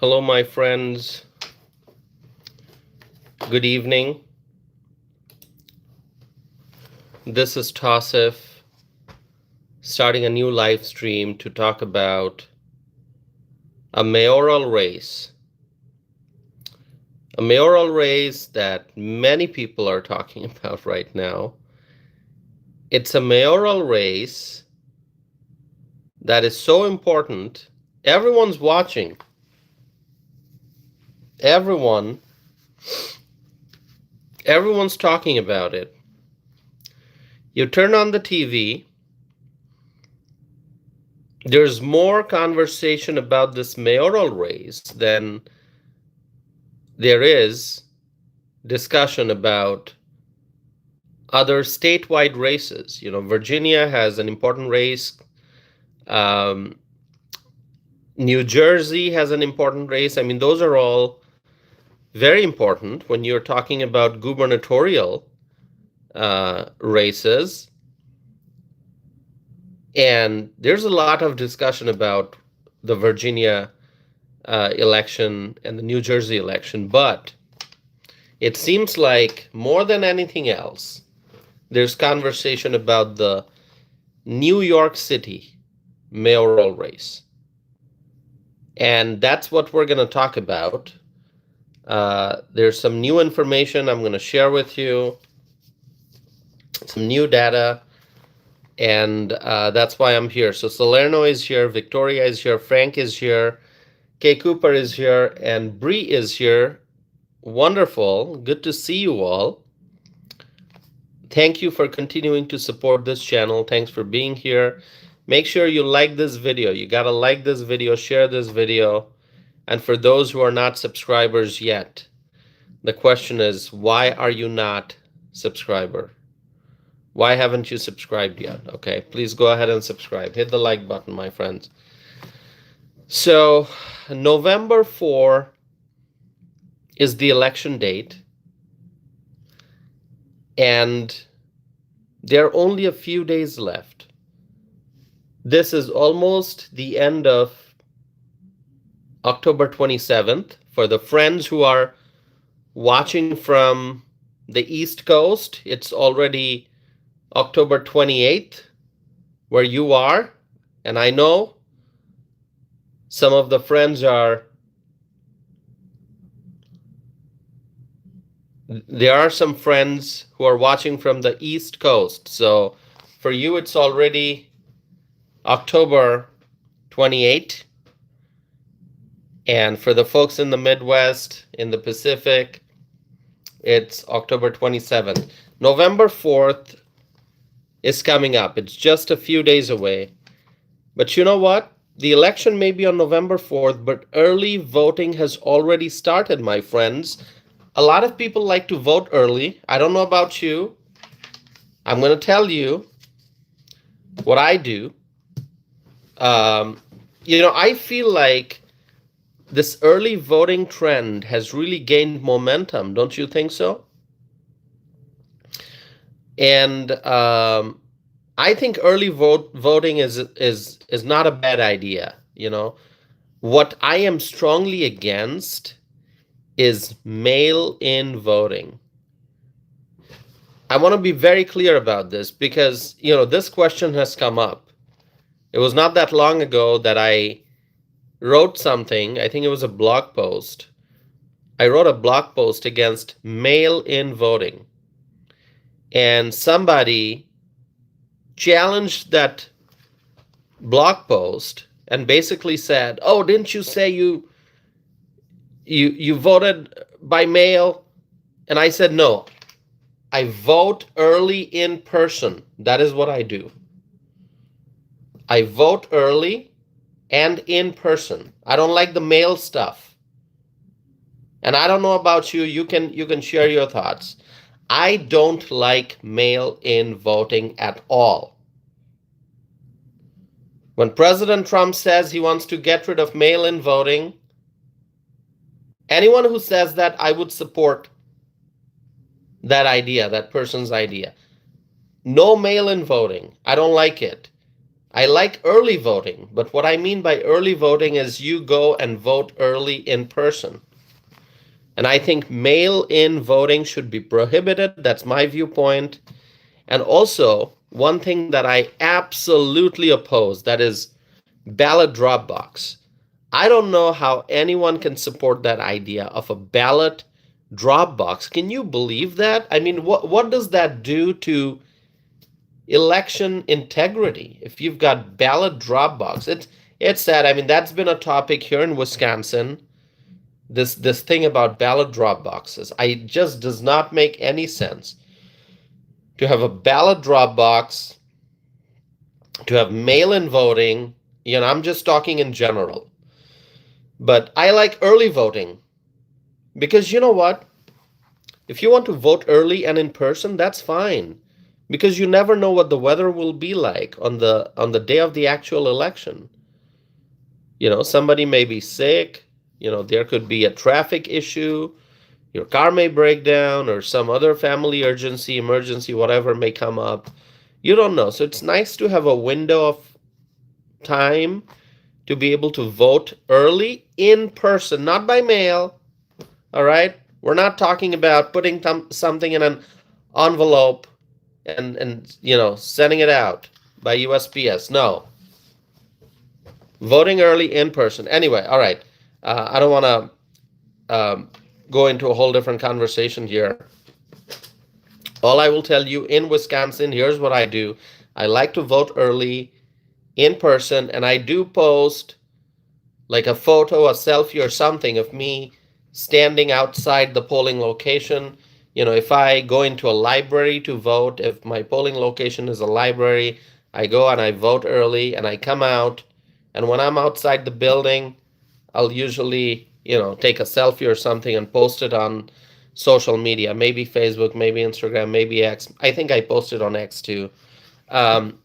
Hello, my friends. Good evening. This is Tassif, starting a new live stream to talk about a mayoral race. A mayoral race that many people are talking about right now. It's a mayoral race that is so important. Everyone's watching. Everyone's talking about it. You turn on the TV, there's more conversation about this mayoral race than there is discussion about other statewide races. You know, Virginia has an important race. New Jersey has an important race. I mean, those are all very important when you're talking about gubernatorial races. And there's a lot of discussion about the Virginia election and the New Jersey election, but it seems like more than anything else, there's conversation about the New York City mayoral race. And that's what we're going to talk about. There's some new information I'm going to share with you, some new data, and that's why I'm here. So Salerno is here, Victoria is here, Frank is here, Kay Cooper is here, and Bree is here. Wonderful. Good to see you all. Thank you for continuing to support this channel. Thanks for being here. Make sure you like this video. You got to like this video, share this video. And for those who are not subscribers yet, the question is, why are you not subscriber? Why haven't you subscribed yet? Okay, please go ahead and subscribe. Hit the like button, my friends. So, November 4 is the election date. And there are only a few days left. This is almost the end of October 27th. For the friends who are watching from the East Coast, it's already October 28th where you are. And I know some of the friends there are some friends who are watching from the East Coast. So for you, it's already October 28th. And for the folks in the Midwest, in the Pacific, it's October 27th. November 4th is coming up. It's just a few days away. But you know what? The election may be on November 4th, but early voting has already started, my friends. A lot of people like to vote early. I don't know about you. I'm going to tell you what I do. I feel like this early voting trend has really gained momentum. Don't you think so? And I think early voting is not a bad idea. You know, what I am strongly against is mail-in voting. I want to be very clear about this because, this question has come up. It was not that long ago that I wrote something. I think it was a blog post. I wrote a blog post against mail-in voting. And somebody challenged that blog post and basically said, "Oh, didn't you say you voted by mail?" And I said, "No, I vote early in person. That is what I do. I vote early and in person. I don't like the mail stuff." And I don't know about you. You can share your thoughts. I don't like mail-in voting at all. When President Trump says he wants to get rid of mail-in voting, anyone who says that, I would support that idea, that person's idea. No mail-in voting. I don't like it. I like early voting, but what I mean by early voting is you go and vote early in person. And I think mail-in voting should be prohibited. That's my viewpoint. And also, one thing that I absolutely oppose, that is ballot drop box. I don't know how anyone can support that idea of a ballot drop box. Can you believe that? I mean, what does that do to election integrity if you've got ballot drop box? It's sad. I mean, that's been a topic here in Wisconsin. This thing about ballot drop boxes. I just does not make any sense to have a ballot drop box, to have mail-in voting. You know, I'm just talking in general. But I like early voting because you know what? If you want to vote early and in person, that's fine. Because you never know what the weather will be like on the day of the actual election. You know, somebody may be sick, you know, there could be a traffic issue, your car may break down, or some other family urgency, emergency, whatever may come up. You don't know. So it's nice to have a window of time to be able to vote early in person, not by mail. All right? We're not talking about putting something in an envelope and you know, sending it out by USPS. No. Voting early in person. Anyway, all right. I don't want to go into a whole different conversation here. All I will tell you, in Wisconsin, here's what I do. I like to vote early in person, and I do post like a photo, a selfie, or something of me standing outside the polling location. You know, if I go into a library to vote, if my polling location is a library, I go and I vote early and I come out. And when I'm outside the building, I'll usually, you know, take a selfie or something and post it on social media, maybe Facebook, maybe Instagram, maybe X. I think I posted on X too. Um,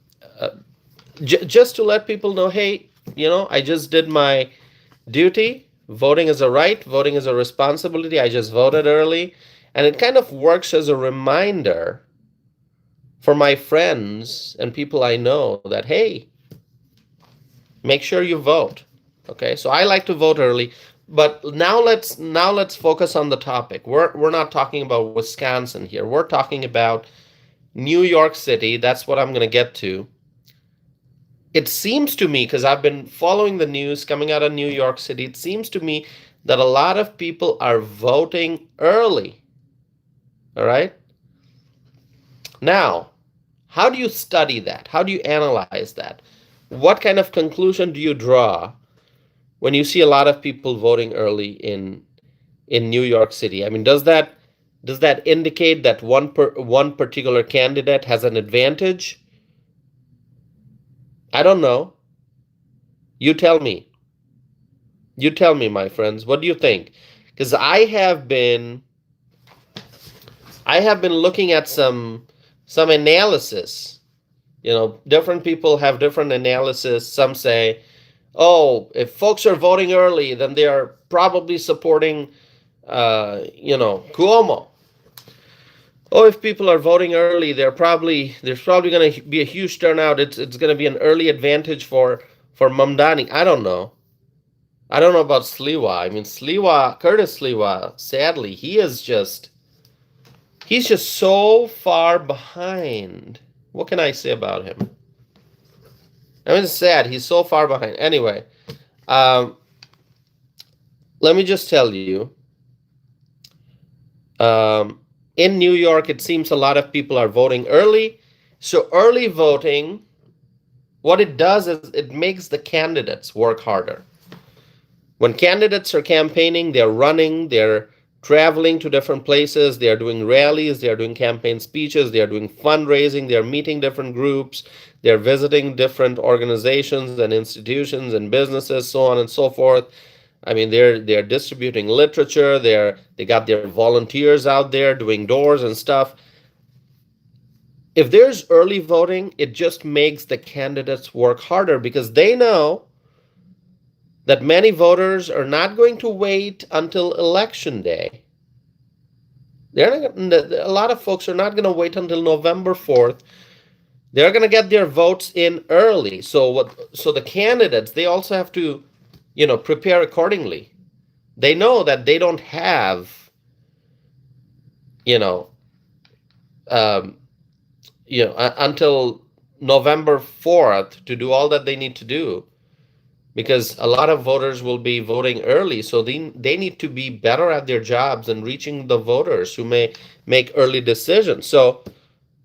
just to let people know, hey, you know, I just did my duty. Voting is a right, voting is a responsibility. I just voted early. And it kind of works as a reminder for my friends and people I know that, hey, make sure you vote. Okay, so I like to vote early. But now let's focus on the topic. We're not talking about Wisconsin here. We're talking about New York City. That's what I'm going to get to. It seems to me, because I've been following the news coming out of New York City, it seems to me that a lot of people are voting early. All right? Now, how do you study that? How do you analyze that? What kind of conclusion do you draw when you see a lot of people voting early in New York City? I mean, does that indicate that one particular candidate has an advantage? I don't know. You tell me. You tell me, my friends. What do you think? Because I have been looking at some analysis. You know, different people have different analysis. Some say, oh, if folks are voting early, then they are probably supporting, you know, Cuomo. Oh, if people are voting early, there's probably going to be a huge turnout. It's going to be an early advantage for Mamdani. I don't know. I don't know about Sliwa. I mean, Curtis Sliwa, sadly, he's just so far behind. What can I say about him? I mean, it's sad. He's so far behind. Anyway, let me just tell you. In New York, it seems a lot of people are voting early. So early voting, what it does is it makes the candidates work harder. When candidates are campaigning, they're running, they're traveling to different places, they're doing rallies, they're doing campaign speeches, they're doing fundraising, they're meeting different groups, they're visiting different organizations and institutions and businesses, so on and so forth. I mean, they're distributing literature, they got their volunteers out there doing doors and stuff. If there's early voting, it just makes the candidates work harder because they know that many voters are not going to wait until election day. A lot of folks are not going to wait until November 4th They're going to get their votes in early. So the candidates, they also have to, prepare accordingly. They know that they don't have, you know, um, until November 4th to do all that they need to do, because a lot of voters will be voting early. So they need to be better at their jobs and reaching the voters who may make early decisions. So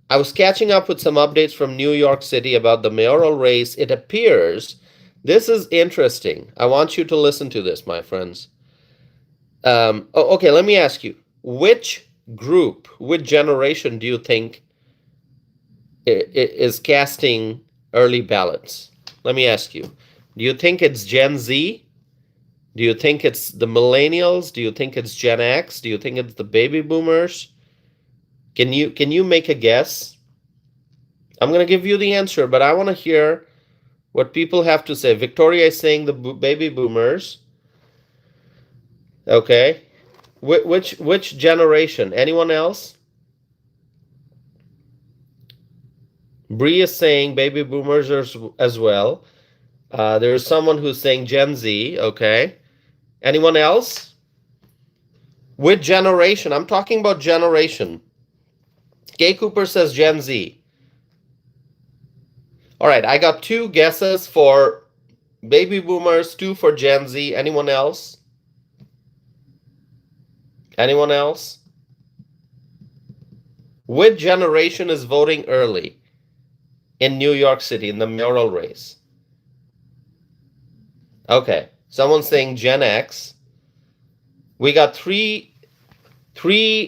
I was catching up with some updates from New York City about the mayoral race. It appears, this is interesting. I want you to listen to this, my friends. Okay, let me ask you, which group, which generation do you think is casting early ballots? Let me ask you. Do you think it's Gen Z? Do you think it's the millennials? Do you think it's Gen X? Do you think it's the baby boomers? Can you make a guess? I'm going to give you the answer, but I want to hear what people have to say. Victoria is saying the baby boomers. Okay. Which generation? Anyone else? Bree is saying baby boomers as well. There's someone who's saying Gen Z. Okay. Anyone else? Which generation? I'm talking about generation. Kay Cooper says Gen Z. All right, I got 2 guesses for baby boomers, 2 for Gen Z. Anyone else? Anyone else? Which generation is voting early in New York City in the mayoral race? Okay, someone's saying Gen X. We got three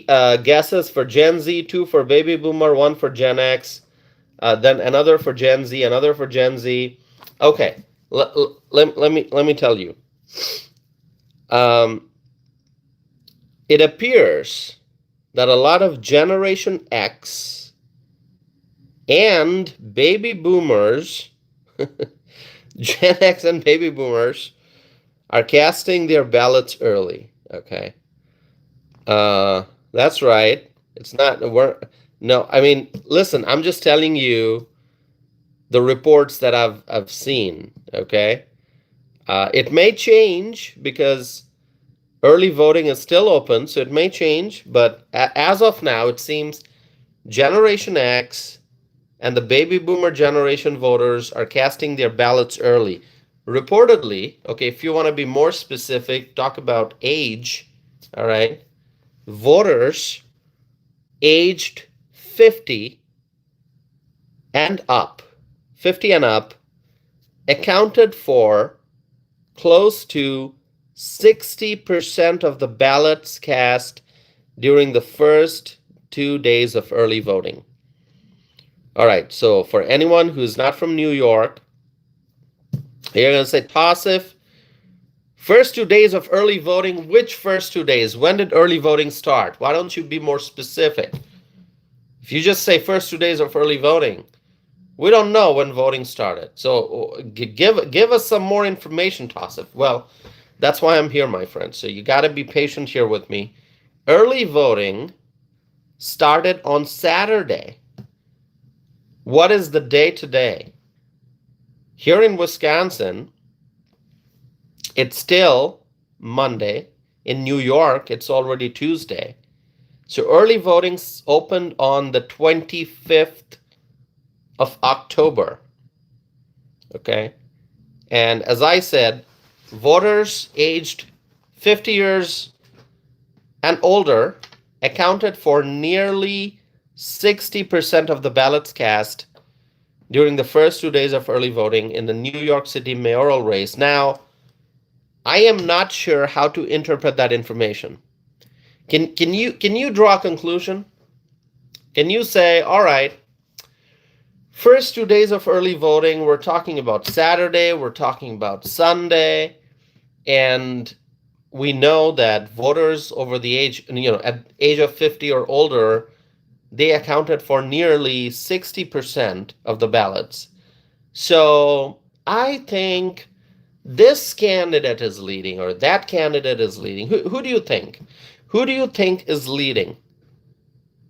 guesses for Gen Z, 2 for baby boomer, 1 for Gen X, then another for Gen Z, another for Gen Z. Okay, let me tell you. It appears that a lot of Generation X and baby boomers, Gen X and baby boomers, are casting their ballots early. Okay. That's right. It's not, listen, I'm just telling you the reports that I've seen, okay? It may change because early voting is still open, so it may change, but as of now, it seems Generation X and the baby boomer generation voters are casting their ballots early. Reportedly, okay, if you want to be more specific, talk about age, all right? Voters aged 50 and up accounted for close to 60% of the ballots cast during the first 2 days of early voting. All right, so for anyone who's not from New York, you're going to say, Tassif, first 2 days of early voting, which first 2 days? When did early voting start? Why don't you be more specific? If you just say first 2 days of early voting, we don't know when voting started. So give us some more information, Tassif. Well, that's why I'm here, my friend. So you got to be patient here with me. Early voting started on Saturday. What is the day today? Here in Wisconsin, it's still Monday. In New York, it's already Tuesday. So early voting opened on the 25th of October. Okay? And as I said, voters aged 50 years and older accounted for nearly 60% of the ballots cast during the first 2 days of early voting in the New York City mayoral race. Now, I am not sure how to interpret that information. Can you draw a conclusion? Can you say, all right, first 2 days of early voting, we're talking about Saturday, we're talking about Sunday, and we know that voters over the age, at age of 50 or older, they accounted for nearly 60% of the ballots. So I think this candidate is leading or that candidate is leading. Who do you think? Who do you think is leading?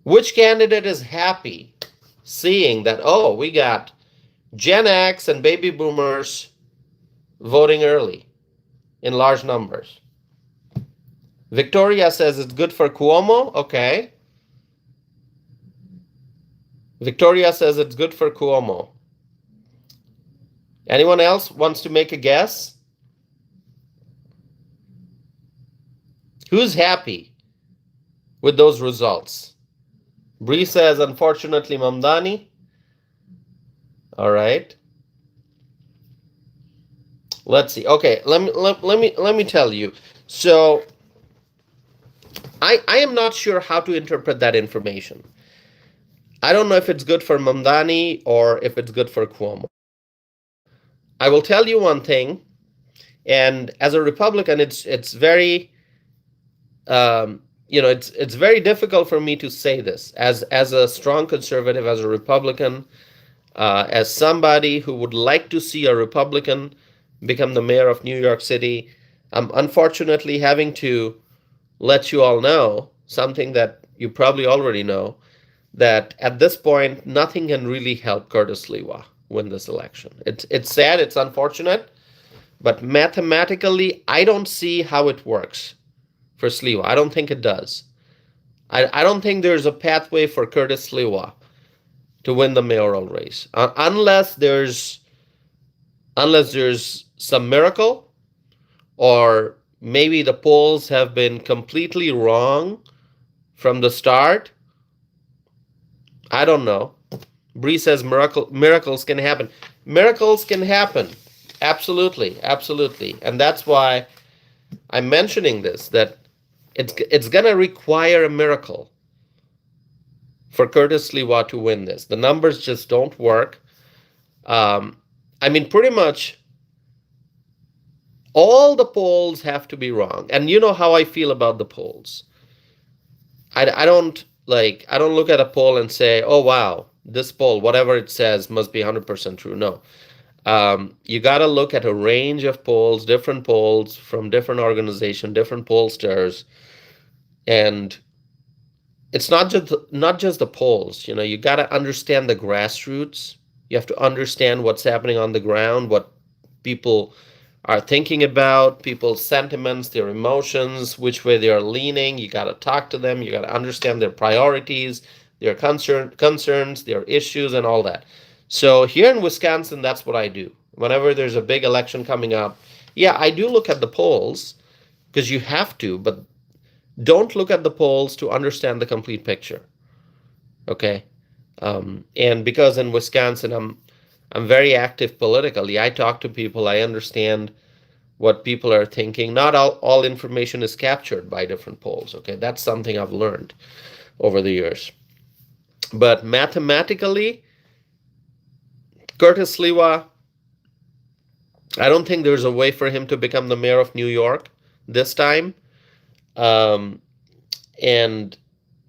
Which candidate is happy seeing that, oh, we got Gen X and baby boomers voting early in large numbers. Victoria says it's good for Cuomo. Okay. Victoria says it's good for Cuomo. Anyone else wants to make a guess? Who's happy with those results? Bree says, unfortunately, Mamdani. All right. Let's see. Okay, let me tell you. So I am not sure how to interpret that information. I don't know if it's good for Mamdani or if it's good for Cuomo. I will tell you one thing, and as a Republican, it's very it's very difficult for me to say this as a strong conservative, as a Republican, as somebody who would like to see a Republican become the mayor of New York City. I'm unfortunately having to let you all know something that you probably already know, that at this point, nothing can really help Curtis Sliwa win this election. It's sad, it's unfortunate, but mathematically, I don't see how it works for Sliwa. I don't think it does. I don't think there's a pathway for Curtis Sliwa to win the mayoral race, unless there's some miracle, or maybe the polls have been completely wrong from the start. I don't know. Bree says miracles can happen. Miracles can happen. Absolutely. Absolutely. And that's why I'm mentioning this, that it's going to require a miracle for Curtis Sliwa to win this. The numbers just don't work. Pretty much all the polls have to be wrong. And you know how I feel about the polls. I don't look at a poll and say, oh, wow, this poll, whatever it says, must be 100% true. No. You got to look at a range of polls, different polls from different organizations, different pollsters. And it's not just the polls. You got to understand the grassroots. You have to understand what's happening on the ground, what people are thinking about, people's sentiments, their emotions, which way they are leaning. You got to talk to them. You got to understand their priorities, their concerns, their issues, and all that. So here in Wisconsin, that's what I do. Whenever there's a big election coming up, yeah, I do look at the polls, because you have to, but don't look at the polls to understand the complete picture. Okay? And because in Wisconsin, I'm very active politically. I talk to people. I understand what people are thinking. Not all information is captured by different polls. Okay, that's something I've learned over the years. But mathematically, Curtis Sliwa, I don't think there's a way for him to become the mayor of New York this time. And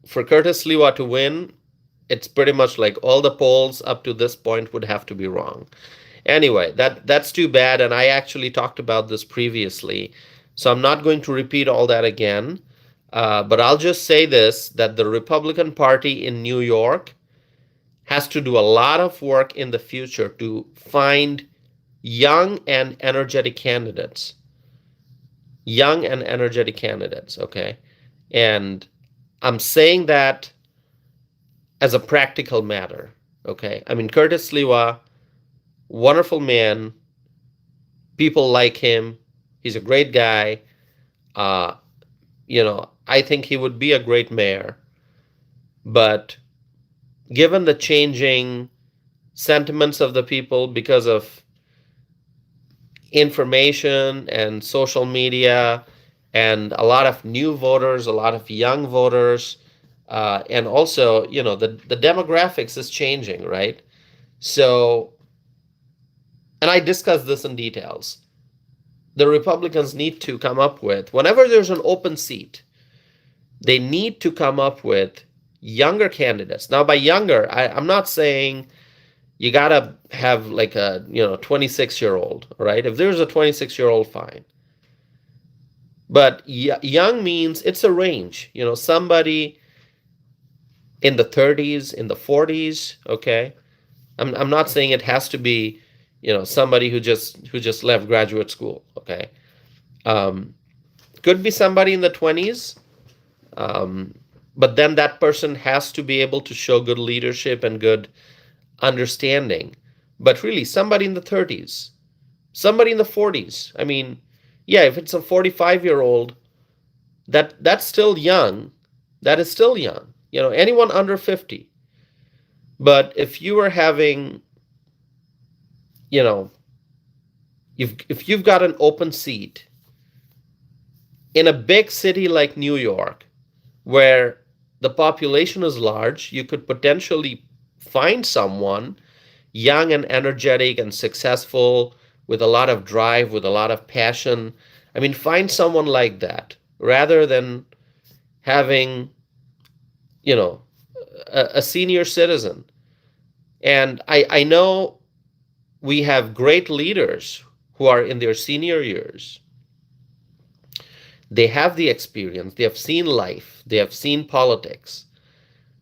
for Curtis Sliwa to win, it's pretty much like all the polls up to this point would have to be wrong. Anyway, that's too bad, and I actually talked about this previously, so I'm not going to repeat all that again, but I'll just say this, that the Republican Party in New York has to do a lot of work in the future to find young and energetic candidates. Okay? And I'm saying that as a practical matter, okay? Curtis Sliwa, wonderful man. People like him. He's a great guy. I think he would be a great mayor. But given the changing sentiments of the people because of information and social media and a lot of new voters, a lot of young voters, and also, the demographics is changing, right? So, and I discussed this in details. The Republicans need to come up with, whenever there's an open seat, they need to come up with younger candidates. Now, by younger, I'm not saying you gotta have like a 26-year-old, right? If there's a 26-year-old, fine. But young means it's a range. Somebody in the 30s, in the 40s. Okay, I'm not saying it has to be, somebody who just left graduate school. Okay, um, could be somebody in the 20s, um, but then that person has to be able to show good leadership and good understanding. But really, somebody in the 30s, somebody in the 40s. I mean, yeah, if it's a 45-year-old, that's still young. That is still young. Anyone under 50. But if you are having, you know, if you've got an open seat in a big city like New York, where the population is large, you could potentially find someone young and energetic and successful with a lot of drive, with a lot of passion. I mean, find someone like that rather than having, a senior citizen. And I know we have great leaders who are in their senior years. They have the experience, they have seen life, they have seen politics,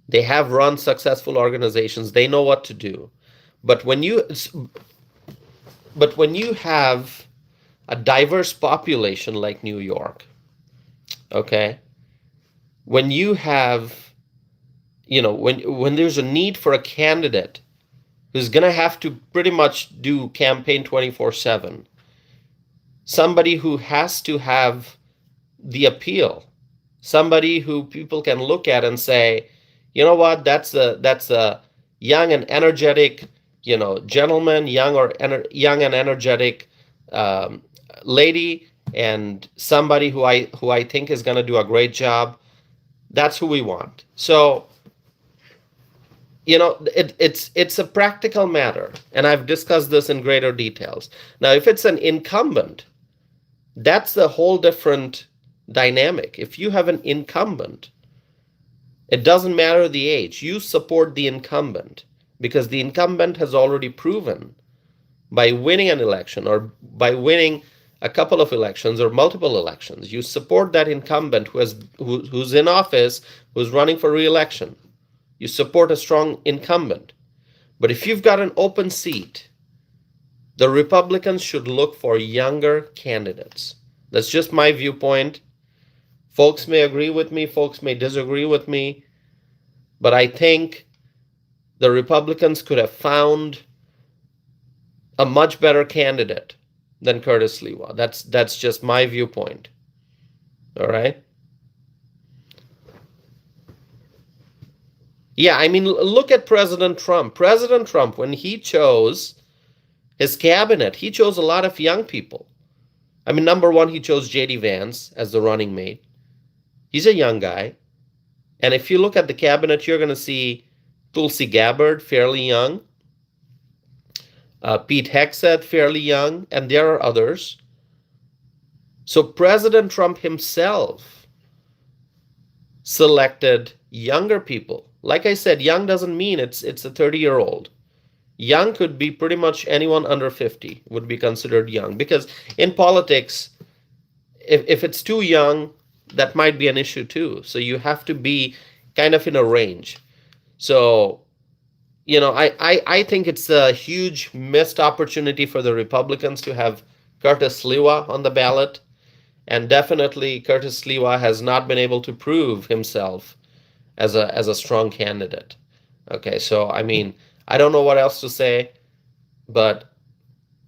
they have run successful organizations, they know what to do. But when you have a diverse population like New York, okay, when you have, when there's a need for a candidate who's going to have to pretty much do campaign 24/7, somebody who has to have the appeal, somebody who people can look at and say, you know what, that's a young and energetic, gentleman, young and energetic um, lady, and somebody who I think is going to do a great job. That's who we want. So it's a practical matter, and I've discussed this in greater details. Now, if it's an incumbent, that's a whole different dynamic. If you have an incumbent, it doesn't matter the age. You support the incumbent because the incumbent has already proven by winning an election or by winning a couple of elections or multiple elections. You support that incumbent who's in office, who's running for re-election. You support a strong incumbent. But if you've got an open seat, the Republicans should look for younger candidates. That's just my viewpoint. Folks may agree with me, folks may disagree with me, but I think the Republicans could have found a much better candidate than Curtis Sliwa. That's just my viewpoint. All right? Yeah, I mean, look at President Trump. President Trump, when he chose his cabinet, he chose a lot of young people. I mean, number one, he chose J.D. Vance as the running mate. He's a young guy. And if you look at the cabinet, you're going to see Tulsi Gabbard, fairly young. Pete Hegseth, fairly young. And there are others. So President Trump himself selected younger people. Like I said, young doesn't mean it's a 30-year-old. Young could be pretty much anyone under 50 would be considered young. Because in politics, if it's too young, that might be an issue too. So you have to be kind of in a range. So, I think it's a huge missed opportunity for the Republicans to have Curtis Sliwa on the ballot. And definitely Curtis Sliwa has not been able to prove himself as a strong candidate. Okay, so I mean, I don't know what else to say, but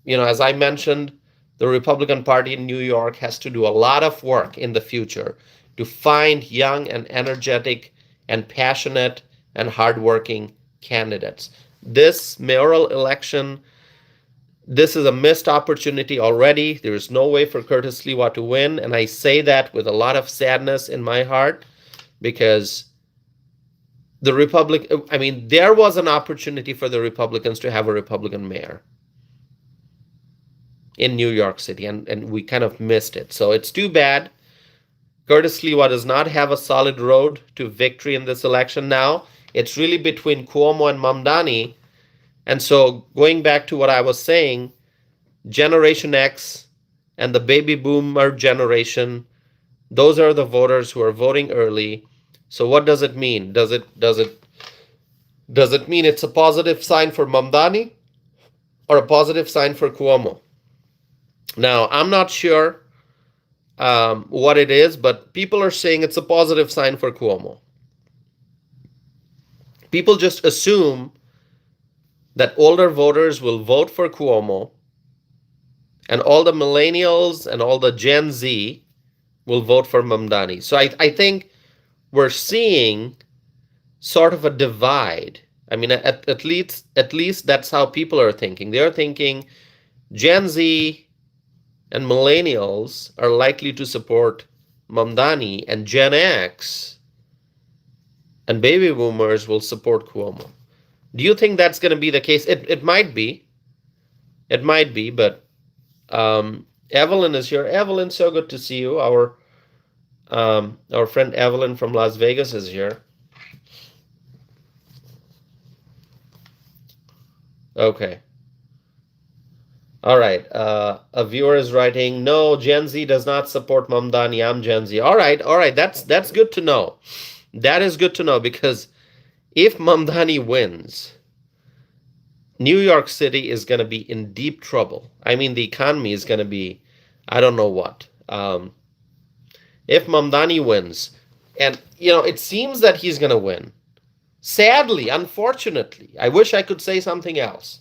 as I mentioned, the Republican Party in New York has to do a lot of work in the future to find young and energetic and passionate and hardworking candidates. This mayoral election, this is a missed opportunity already. There is no way for Curtis Sliwa to win, and I say that with a lot of sadness in my heart because there was an opportunity for the Republicans to have a Republican mayor in New York City, and we kind of missed it. So it's too bad. Curtis Sliwa does not have a solid road to victory in this election now. It's really between Cuomo and Mamdani. And so going back to what I was saying, Generation X and the baby boomer generation, those are the voters who are voting early. So what does it mean? Does it mean it's a positive sign for Mamdani or a positive sign for Cuomo? Now, I'm not sure what it is, but people are saying it's a positive sign for Cuomo. People just assume that older voters will vote for Cuomo and all the millennials and all the Gen Z will vote for Mamdani. So I think we're seeing sort of a divide. I mean, at least that's how people are thinking. They're thinking Gen Z and millennials are likely to support Mamdani, and Gen X and baby boomers will support Cuomo. Do you think that's going to be the case? It might be. It might be, but Evelyn is here. Evelyn, so good to see you. Our friend Evelyn from Las Vegas is here. Okay. All right. A viewer is writing, no, Gen Z does not support Mamdani. I'm Gen Z. All right. That's good to know. That is good to know, because if Mamdani wins, New York City is going to be in deep trouble. I mean, the economy is going to be, I don't know what. If Mamdani wins, and it seems that he's going to win. Sadly, unfortunately, I wish I could say something else.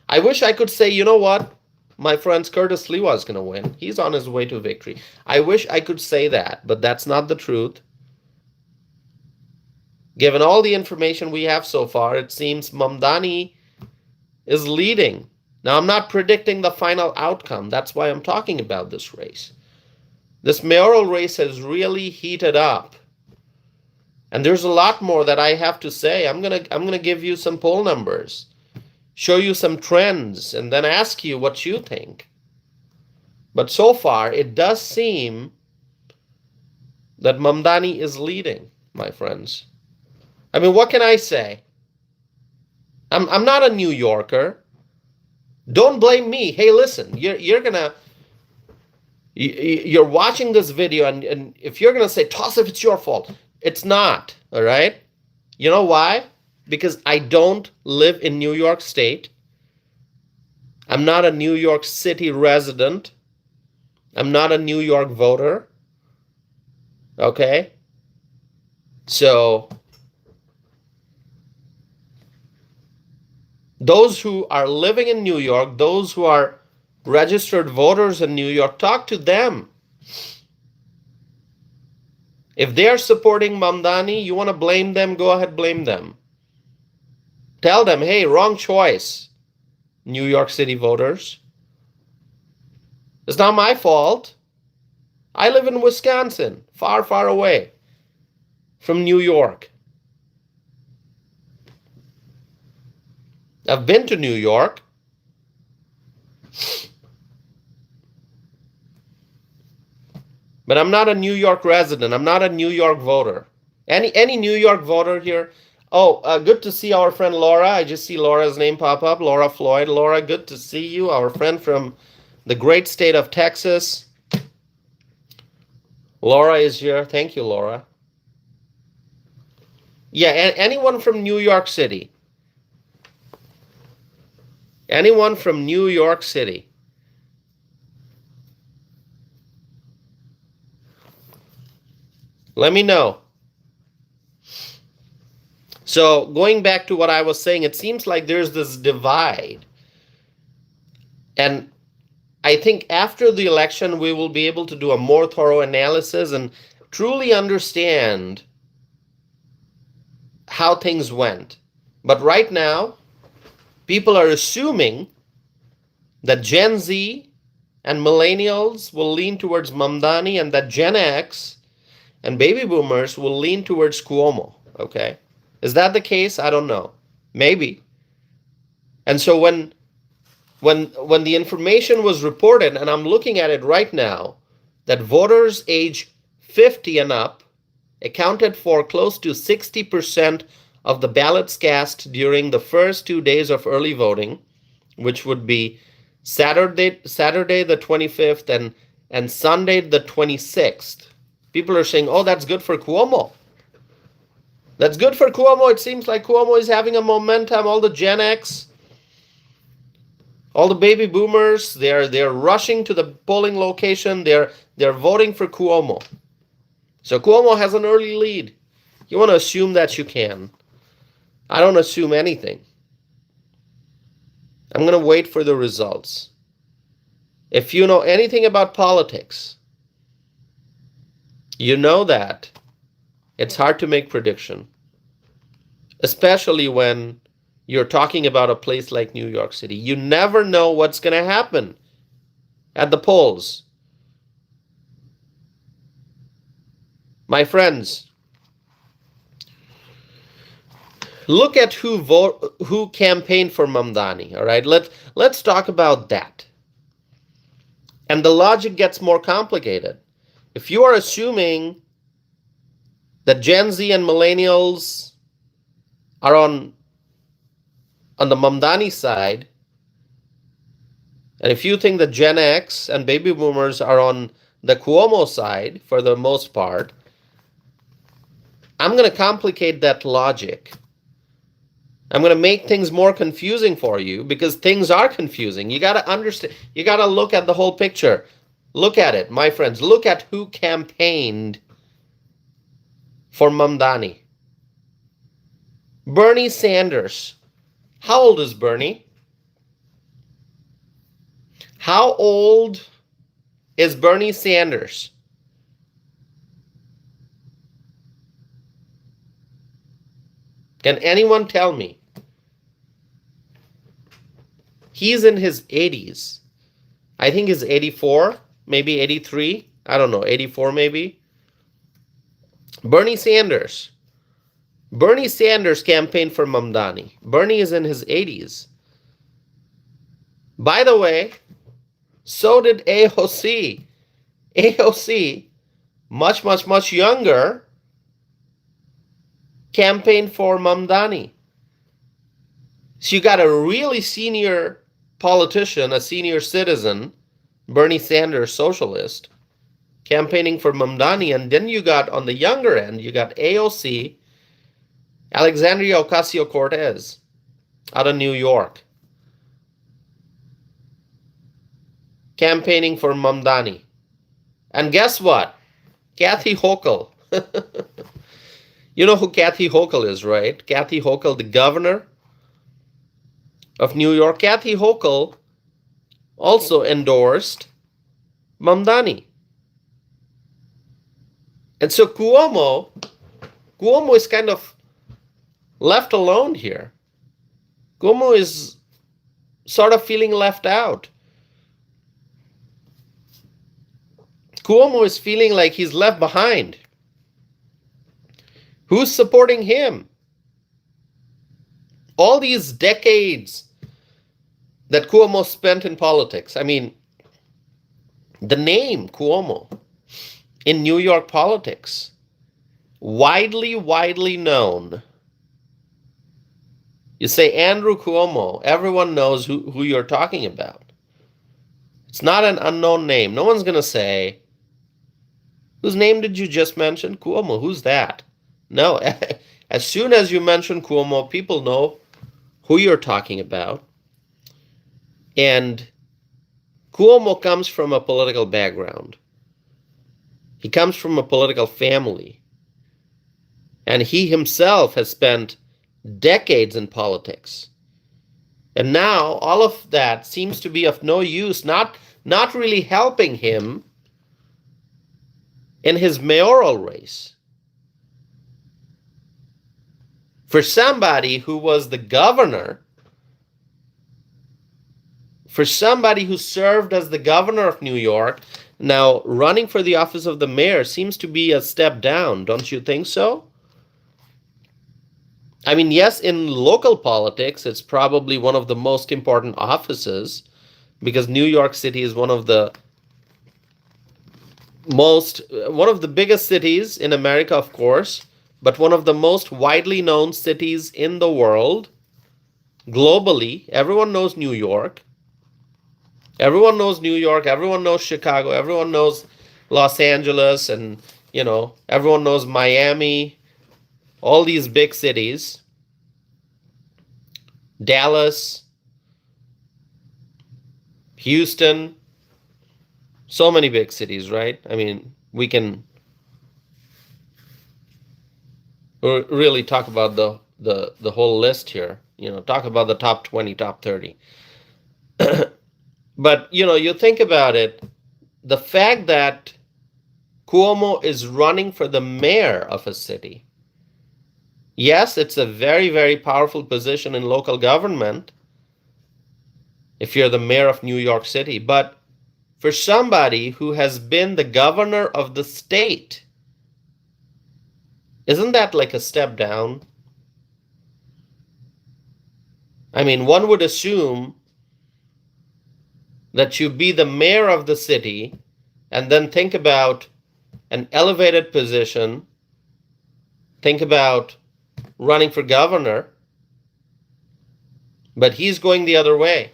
I wish I could say, you know what? My friend Curtis Sliwa is going to win. He's on his way to victory. I wish I could say that, but that's not the truth. Given all the information we have so far, it seems Mamdani is leading. Now, I'm not predicting the final outcome. That's why I'm talking about this race. This mayoral race has really heated up. And there's a lot more that I have to say. I'm gonna give you some poll numbers, show you some trends, and then ask you what you think. But so far, it does seem that Mamdani is leading, my friends. I mean, what can I say? I'm not a New Yorker. Don't blame me. Hey, listen, you're watching this video, and if you're gonna say, Tausif, it's your fault, it's not. All right. You know why? Because I don't live in New York State. I'm not a New York City resident. I'm not a New York voter. Okay? So, those who are living in New York, those who are registered voters in New York, talk to them. If they are supporting Mamdani, you want to blame them, go ahead, blame them. Tell them, hey, wrong choice, New York City voters. It's not my fault. I live in Wisconsin, far, far away from New York. I've been to New York. But I'm not a New York resident. I'm not a New York voter. Any New York voter here? Oh, good to see our friend Laura. I just see Laura's name pop up. Laura Floyd. Laura, good to see you. Our friend from the great state of Texas. Laura is here. Thank you, Laura. Yeah, anyone from New York City? Anyone from New York City? Let me know. So going back to what I was saying, it seems like there's this divide. And I think after the election, we will be able to do a more thorough analysis and truly understand how things went. But right now, people are assuming that Gen Z and millennials will lean towards Mamdani, and that Gen X and baby boomers will lean towards Cuomo. Okay, is that the case? I don't know. Maybe. And so when the information was reported, and I'm looking at it right now, that voters age 50 and up accounted for close to 60% of the ballots cast during the first 2 days of early voting, which would be Saturday the 25th and Sunday the 26th. People are saying, oh, that's good for Cuomo. That's good for Cuomo. It seems like Cuomo is having a momentum. All the Gen X, all the baby boomers, they're rushing to the polling location. They're voting for Cuomo. So Cuomo has an early lead. You want to assume that you can. I don't assume anything. I'm going to wait for the results. If you know anything about politics, you know that it's hard to make prediction, especially when you're talking about a place like New York City. You never know what's going to happen at the polls. My friends, look at who campaigned for Mamdani, all right? Let's talk about that. And the logic gets more complicated. If you are assuming that Gen Z and millennials are on the Mamdani side, and if you think that Gen X and baby boomers are on the Cuomo side for the most part, I'm going to complicate that logic. I'm going to make things more confusing for you because things are confusing. You got to understand, you got to look at the whole picture. Look at it, my friends. Look at who campaigned for Mamdani. Bernie Sanders. How old is Bernie? How old is Bernie Sanders? Can anyone tell me? He's in his 80s. I think he's 84, maybe 83. I don't know, 84 maybe. Bernie Sanders. Bernie Sanders campaigned for Mamdani. Bernie is in his 80s. By the way, so did AOC. AOC, much younger, campaigned for Mamdani. So you got a really senior politician, a senior citizen, Bernie Sanders, socialist, campaigning for Mamdani. And then you got, on the younger end, you got AOC, Alexandria Ocasio-Cortez, out of New York, campaigning for Mamdani. And guess what? Kathy Hochul. You know who Kathy Hochul is, right? Kathy Hochul, the governor of New York. Kathy Hochul also endorsed Mamdani. And so Cuomo is kind of left alone here. Cuomo is sort of feeling left out. Cuomo is feeling like he's left behind. Who's supporting him? All these decades that Cuomo spent in politics. I mean, the name Cuomo in New York politics, widely known. You say Andrew Cuomo, everyone knows who you're talking about. It's not an unknown name. No one's going to say, whose name did you just mention? Cuomo, who's that? No, as soon as you mention Cuomo, people know who you're talking about. And Cuomo comes from a political background. He comes from a political family. And he himself has spent decades in politics. And now all of that seems to be of no use, not really helping him in his mayoral race. For somebody who was the governor, for somebody who served as the governor of New York, now running for the office of the mayor seems to be a step down, don't you think so? I mean, yes, in local politics, it's probably one of the most important offices because New York City is one of the biggest cities in America, of course, but one of the most widely known cities in the world, globally. Everyone knows New York. Everyone knows New York. Everyone knows Chicago. Everyone knows Los Angeles. And, everyone knows Miami. all these big cities, Dallas, Houston, so many big cities, right? I mean, we can really talk about the whole list here. Talk about the top 20, top 30. But, you think about it, the fact that Cuomo is running for the mayor of a city, yes, it's a very, very powerful position in local government if you're the mayor of New York City, but for somebody who has been the governor of the state, isn't that like a step down? I mean, one would assume that you be the mayor of the city and then think about an elevated position, think about running for governor, but he's going the other way.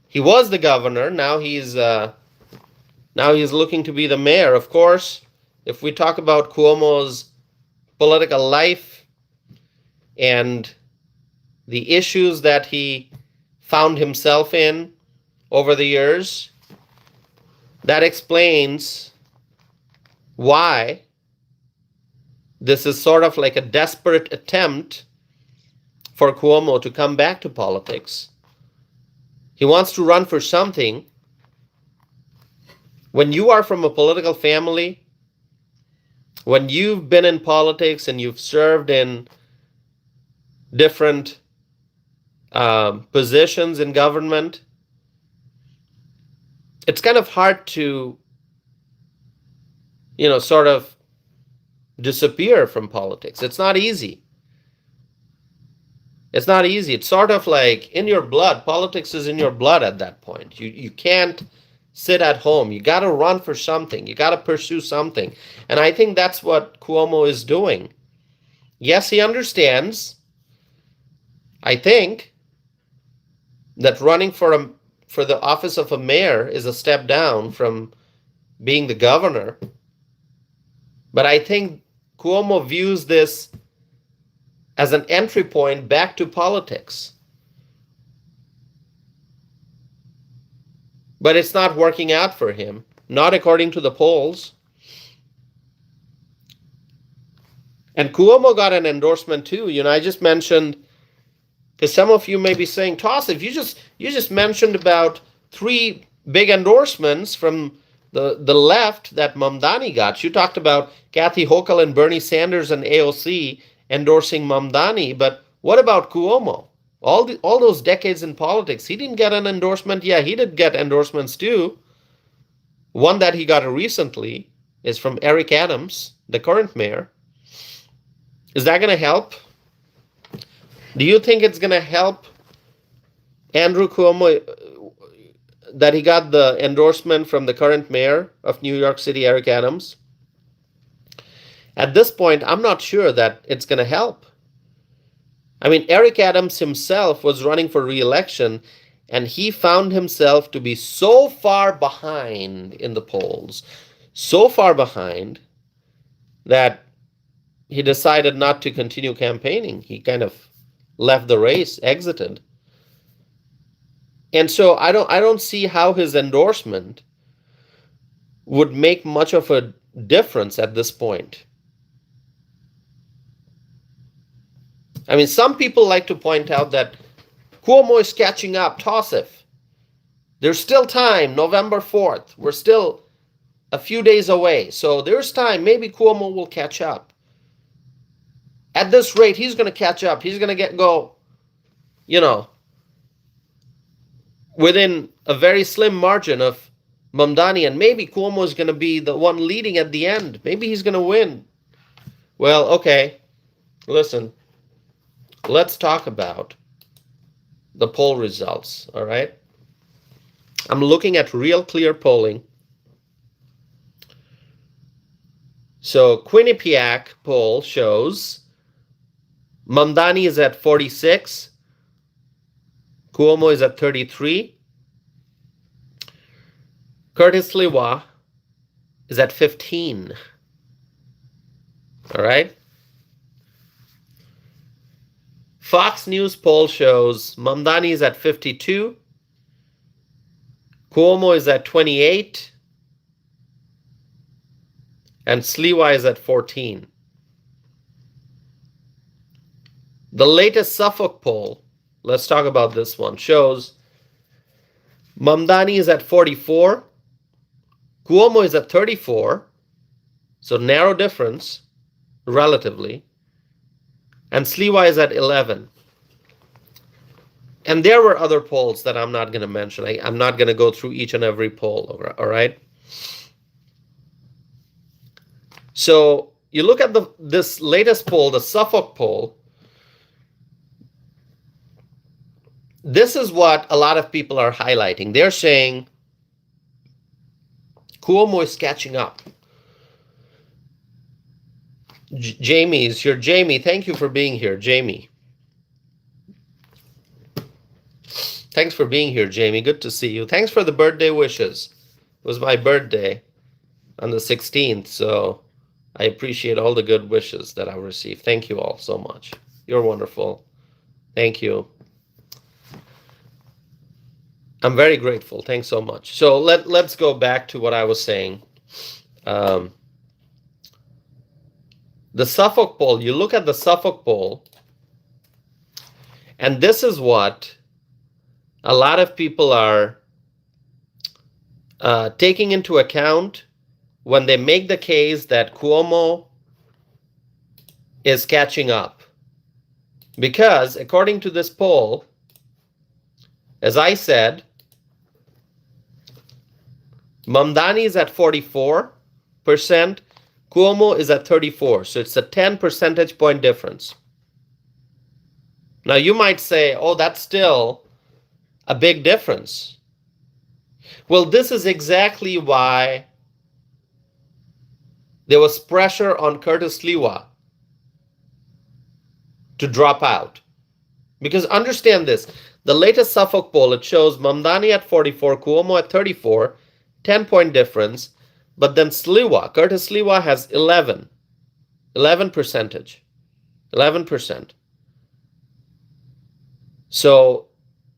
He was the governor, now he's looking to be the mayor. Of course, if we talk about Cuomo's political life and the issues that he found himself in over the years, that explains why this is sort of like a desperate attempt for Cuomo to come back to politics. He wants to run for something. When you are from a political family, when you've been in politics and you've served in different positions in government, it's kind of hard to, sort of disappear from politics. It's not easy. It's not easy. It's sort of like in your blood. Politics is in your blood at that point. You can't sit at home. You got to run for something. You got to pursue something. And I think that's what Cuomo is doing. Yes, he understands, I think, that running for the office of a mayor is a step down from being the governor. But I think Cuomo views this as an entry point back to politics. But it's not working out for him, not according to the polls. And Cuomo got an endorsement too. I just mentioned, because some of you may be saying, Tausif, you just mentioned about 3 big endorsements from the left that Mamdani got. You talked about Kathy Hochul and Bernie Sanders and AOC endorsing Mamdani, but what about Cuomo? All those decades in politics, he didn't get an endorsement. Yeah, he did get endorsements too. One that he got recently is from Eric Adams, the current mayor. Is that going to help? Do you think it's going to help Andrew Cuomo that he got the endorsement from the current mayor of New York City, Eric Adams? At this point, I'm not sure that it's going to help. I mean, Eric Adams himself was running for re-election, and he found himself to be so far behind in the polls, so far behind, that he decided not to continue campaigning. He kind of left the race, exited. And so I don't see how his endorsement would make much of a difference at this point. I mean, some people like to point out that Cuomo is catching up. Tausif, there's still time, November 4th. We're still a few days away. So there's time. Maybe Cuomo will catch up. At this rate, he's going to catch up. He's going to go, within a very slim margin of Mamdani. And maybe Cuomo is going to be the one leading at the end. Maybe he's going to win. Well, okay. Listen. Let's talk about the poll results, all right? I'm looking at Real Clear Polling. So Quinnipiac poll shows Mamdani is at 46, Cuomo is at 33, Curtis Sliwa is at 15, all right? Fox News poll shows Mamdani is at 52, Cuomo is at 28, and Sliwa is at 14. The latest Suffolk poll, let's talk about this one, shows Mamdani is at 44, Cuomo is at 34, so narrow difference relatively, and Sliwa is at 11. And there were other polls that I'm not going to mention. I'm not going to go through each and every poll, all right? So you look at this latest poll, the Suffolk poll. This is what a lot of people are highlighting. They're saying Cuomo is catching up. Jamie, thank you for being here, Jamie. Thanks for being here, Jamie. Good to see you. Thanks for the birthday wishes. It was my birthday on the 16th, so I appreciate all the good wishes that I received. Thank you all so much. You're wonderful. Thank you. I'm very grateful. Thanks so much. So let's go back to what I was saying. The Suffolk poll, you look at the Suffolk poll, and this is what a lot of people are taking into account when they make the case that Cuomo is catching up. Because according to this poll, as I said, Mamdani is at 44%, Cuomo is at 34%, so it's a 10 percentage point difference. Now you might say, oh, that's still a big difference. Well, this is exactly why there was pressure on Curtis Sliwa to drop out. Because understand this, the latest Suffolk poll, it shows Mamdani at 44, Cuomo at 34, 10-point difference, but then Curtis Sliwa has 11%. 11%. So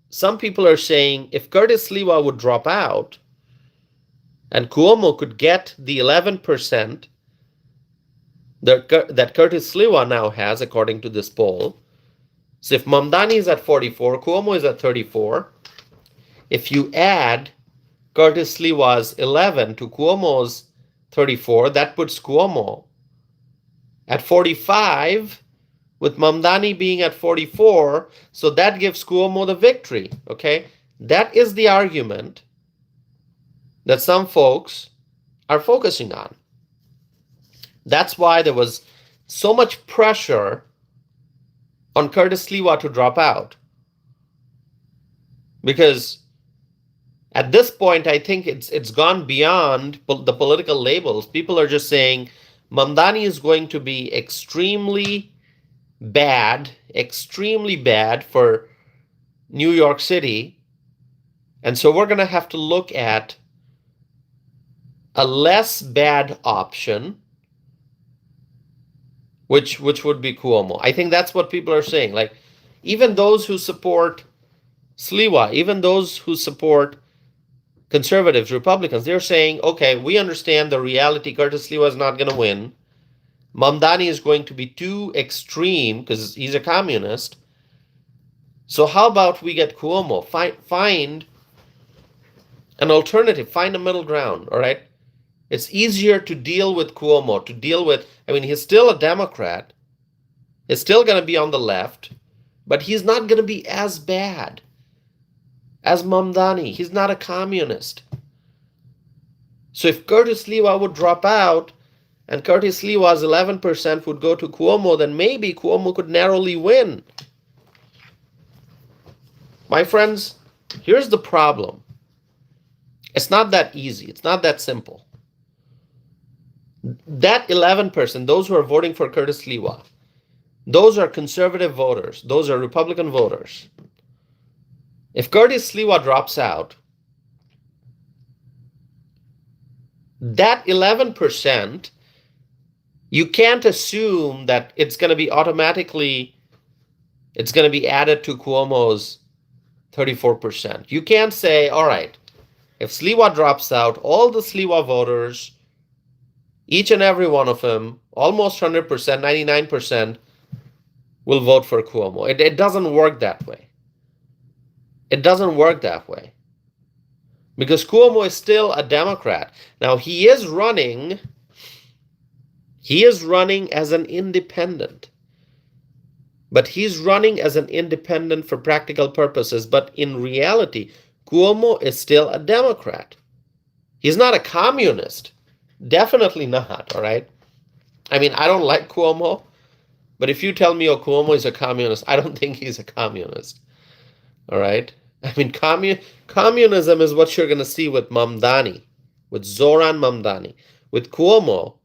some people are saying if Curtis Sliwa would drop out and Cuomo could get the 11% that Curtis Sliwa now has, according to this poll. So if Mamdani is at 44, Cuomo is at 34, if you add Curtis Sliwa's 11 to Cuomo's 34, that puts Cuomo at 45, with Mamdani being at 44, so that gives Cuomo the victory, okay? That is the argument that some folks are focusing on. That's why there was so much pressure on Curtis Sliwa to drop out. Because at this point, I think it's gone beyond the political labels. People are just saying Mamdani is going to be extremely bad for New York City. And so we're going to have to look at a less bad option, which would be Cuomo. I think that's what people are saying. Like, even those who support Sliwa, even those who support conservatives, Republicans, they're saying, okay, we understand the reality. Curtis Sliwa is not going to win. Mamdani is going to be too extreme because he's a communist. So how about we get Cuomo? Find an alternative. Find a middle ground, all right? It's easier to deal with Cuomo, he's still a Democrat. He's still going to be on the left, but he's not going to be as bad as Mamdani. He's not a communist. So if Curtis Sliwa would drop out and Curtis Sliwa's 11% would go to Cuomo, then maybe Cuomo could narrowly win. My friends, here's the problem. It's not that easy. It's not that simple. That 11%, those who are voting for Curtis Sliwa, those are conservative voters. Those are Republican voters. If Curtis Sliwa drops out, that 11%, you can't assume that it's going to be automatically It's going to be added to Cuomo's 34%. You can't say, all right, if Sliwa drops out, all the Sliwa voters, each and every one of them, almost 100%, 99%, will vote for Cuomo. It doesn't work that way. It doesn't work that way. Because Cuomo is still a Democrat. Now, he is running as an independent. But he's running as an independent for practical purposes. But in reality, Cuomo is still a Democrat. He's not a communist. Definitely not, all right? I mean, I don't like Cuomo, but if you tell me, oh, Cuomo is a communist, I don't think he's a communist, all right? I mean, communism is what you're going to see with Mamdani, with Zoran Mamdani. With Cuomo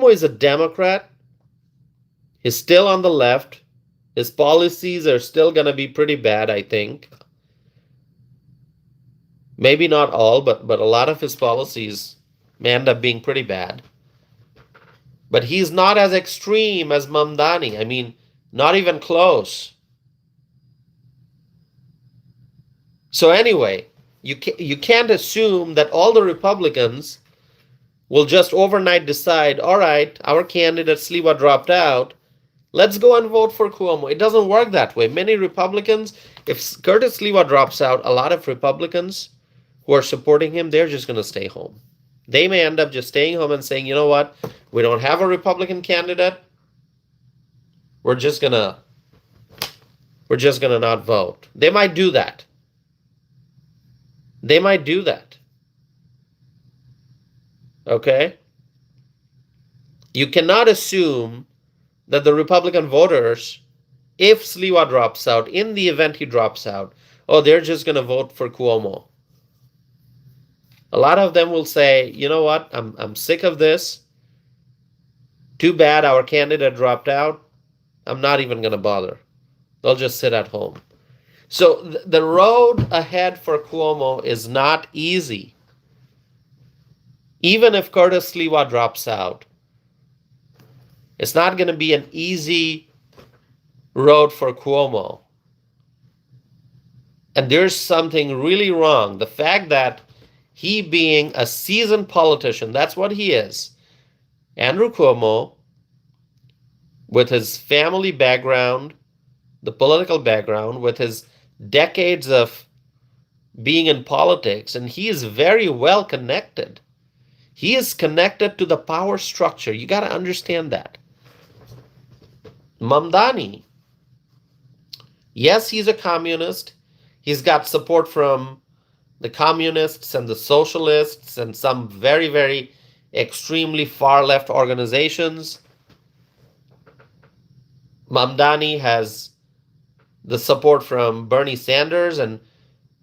is a Democrat. He's still on the left. His policies are still going to be pretty bad, I think. Maybe not all, but a lot of his policies may end up being pretty bad. But he's not as extreme as Mamdani. I mean, not even close. So anyway, you can't assume that all the Republicans will just overnight decide, all right, our candidate Sliwa dropped out, let's go and vote for Cuomo. It doesn't work that way. Many Republicans, if Curtis Sliwa drops out, a lot of Republicans who are supporting him, they're just going to stay home. They may end up just staying home and saying, you know what, we don't have a Republican candidate. We're just gonna not vote. They might do that. They might do that. Okay? You cannot assume that the Republican voters, if Sliwa drops out, in the event he drops out, oh, they're just going to vote for Cuomo. A lot of them will say, you know what, I'm sick of this. Too bad our candidate dropped out. I'm not even going to bother. They'll just sit at home. So the road ahead for Cuomo is not easy. Even if Curtis Sliwa drops out, it's not going to be an easy road for Cuomo. And there's something really wrong. The fact that he being a seasoned politician, that's what he is. Andrew Cuomo, with his family background, the political background, with his decades of being in politics, and he is very well connected. He is connected to the power structure. You got to understand that. Mamdani, yes, he's a communist. He's got support from the communists and the socialists and some very, very extremely far left organizations. Mamdani has the support from Bernie Sanders, and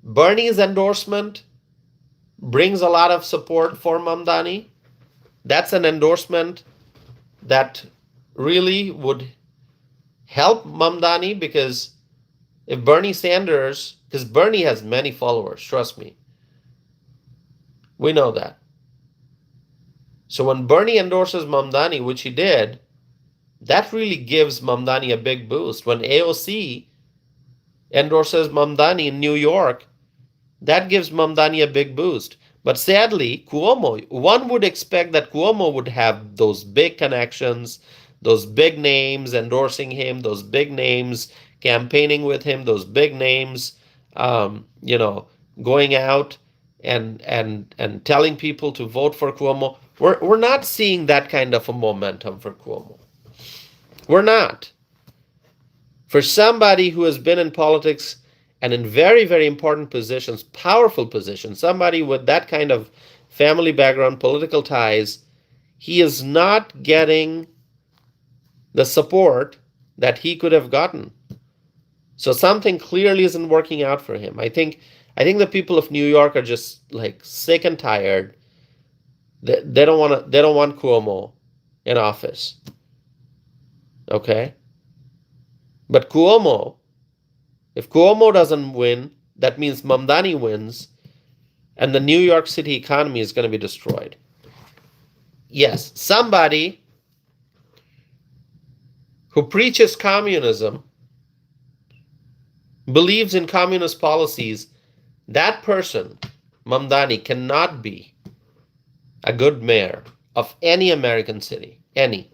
Bernie's endorsement brings a lot of support for Mamdani. That's an endorsement that really would help Mamdani, because if Bernie Sanders, because Bernie has many followers, trust me. We know that. So when Bernie endorses Mamdani, which he did, that really gives Mamdani a big boost. When AOC endorses Mamdani in New York, that gives Mamdani a big boost. But sadly, Cuomo, one would expect that Cuomo would have those big connections, those big names endorsing him, those big names campaigning with him, those big names, going out and telling people to vote for Cuomo. We're not seeing that kind of a momentum for Cuomo. We're not. For somebody who has been in politics and in very, very important positions, powerful positions, somebody with that kind of family background, political ties, he is not getting the support that he could have gotten. So something clearly isn't working out for him. I think the people of New York are just like sick and tired. They don't want Cuomo in office. Okay? But Cuomo, if Cuomo doesn't win, that means Mamdani wins, and the New York City economy is going to be destroyed. Yes, somebody who preaches communism, believes in communist policies, that person, Mamdani, cannot be a good mayor of any American city. Any.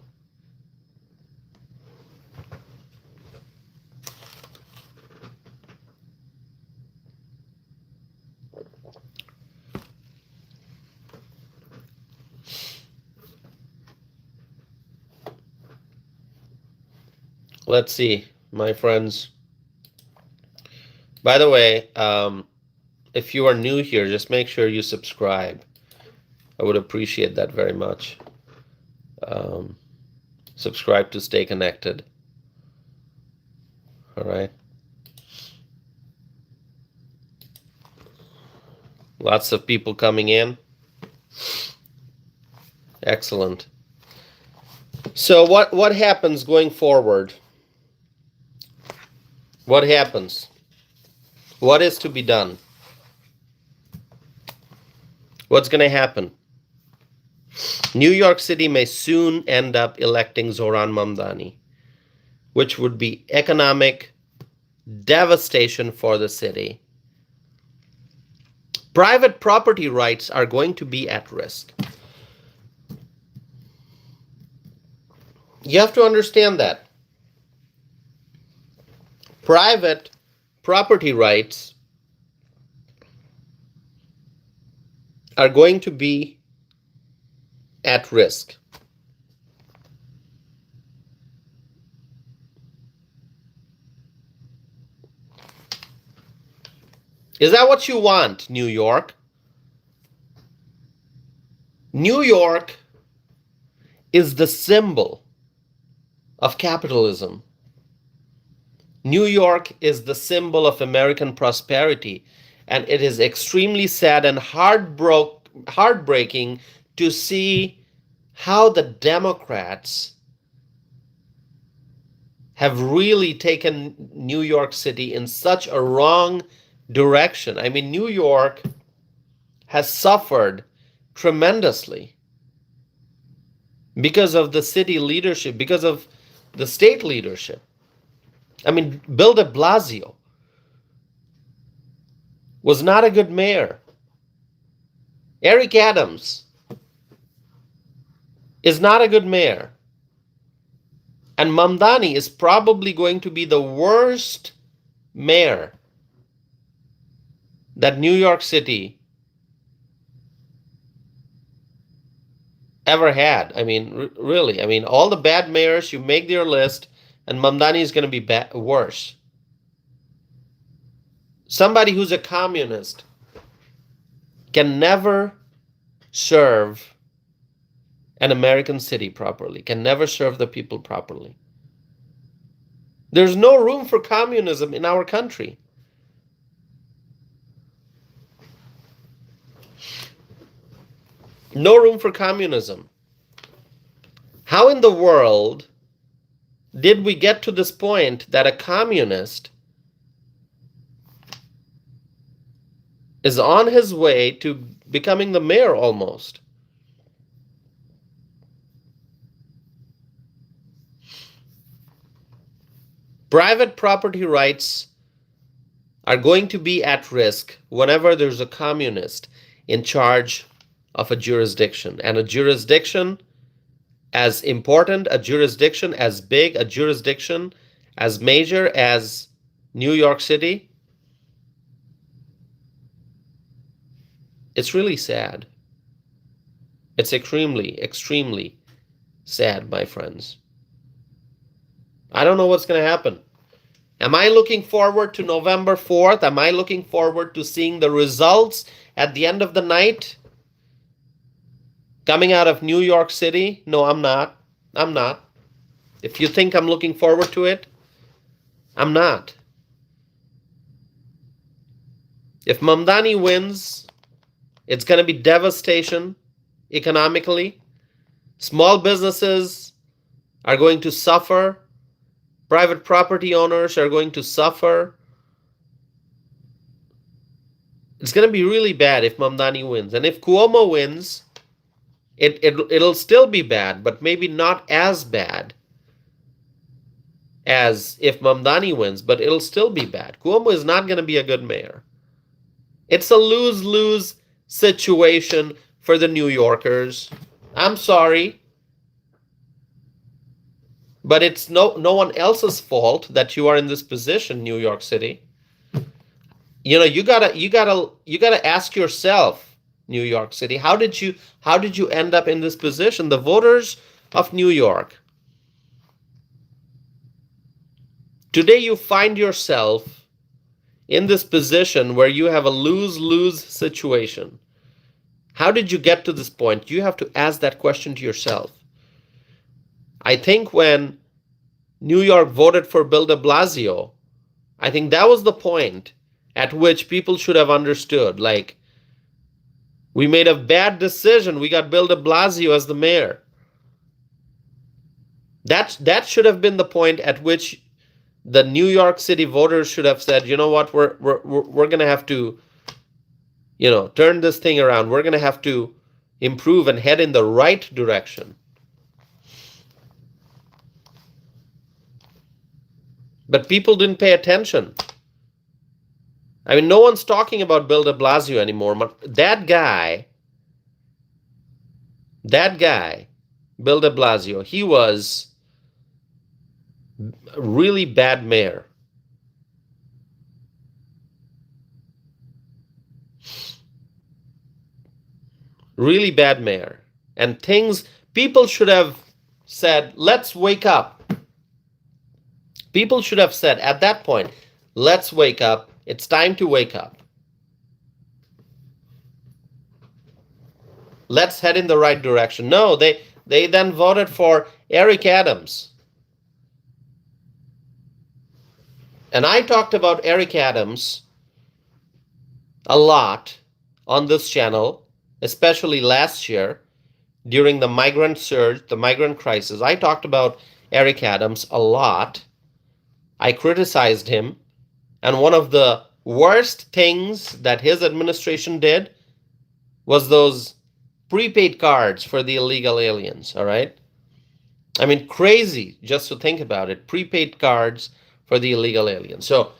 Let's see, my friends. By the way, if you are new here, just make sure you subscribe. I would appreciate that very much. Subscribe to stay connected. All right. Lots of people coming in. Excellent. So what happens going forward? What happens? What is to be done? What's going to happen? New York City may soon end up electing Zohran Mamdani, which would be economic devastation for the city. Private property rights are going to be at risk. You have to understand that. Private property rights are going to be at risk. Is that what you want, New York? New York is the symbol of capitalism. New York is the symbol of American prosperity, and it is extremely sad and heartbreaking to see how the Democrats have really taken New York City in such a wrong direction. I mean, New York has suffered tremendously because of the city leadership, because of the state leadership. I mean, Bill de Blasio was not a good mayor. Eric Adams is not a good mayor. And Mamdani is probably going to be the worst mayor that New York City ever had. I mean, really. I mean, all the bad mayors, you make their list, and Mamdani is going to be worse. Somebody who's a communist can never serve an American city properly, can never serve the people properly. There's no room for communism in our country. No room for communism. How in the world did we get to this point that a communist is on his way to becoming the mayor almost? Private property rights are going to be at risk whenever there's a communist in charge of a jurisdiction. And a jurisdiction as important, a jurisdiction as big, a jurisdiction as major as New York City, it's really sad. It's extremely, extremely sad, my friends. I don't know what's going to happen. Am I looking forward to November 4th? Am I looking forward to seeing the results at the end of the night coming out of New York City? No, I'm not. I'm not. If you think I'm looking forward to it, I'm not. If Mamdani wins, it's going to be devastation economically. Small businesses are going to suffer. Private property owners are going to suffer. It's going to be really bad if Mamdani wins. And if Cuomo wins, it'll still be bad, but maybe not as bad as if Mamdani wins, but it'll still be bad. Cuomo is not going to be a good mayor. It's a lose-lose situation for the New Yorkers. I'm sorry, but it's no one else's fault that you are in this position, New York City. You know, you gotta ask yourself, New York City, how did you end up in this position? The voters of New York. Today you find yourself in this position where you have a lose-lose situation. How did you get to this point? You have to ask that question to yourself. I think when New York voted for Bill de Blasio, I think that was the point at which people should have understood, like, we made a bad decision. We got Bill de Blasio as the mayor. That should have been the point at which the New York City voters should have said, you know what, we're going to have to, turn this thing around. We're going to have to improve and head in the right direction. But people didn't pay attention. I mean, no one's talking about Bill de Blasio anymore. That guy, Bill de Blasio, he was a really bad mayor. Really bad mayor. And people should have said, let's wake up. People should have said at that point, let's wake up. It's time to wake up. Let's head in the right direction. No, they then voted for Eric Adams. And I talked about Eric Adams a lot on this channel, especially last year during the migrant surge, the migrant crisis. I talked about Eric Adams a lot. I criticized him. And one of the worst things that his administration did was those prepaid cards for the illegal aliens, all right? I mean, crazy just to think about it. Prepaid cards for the illegal aliens. So,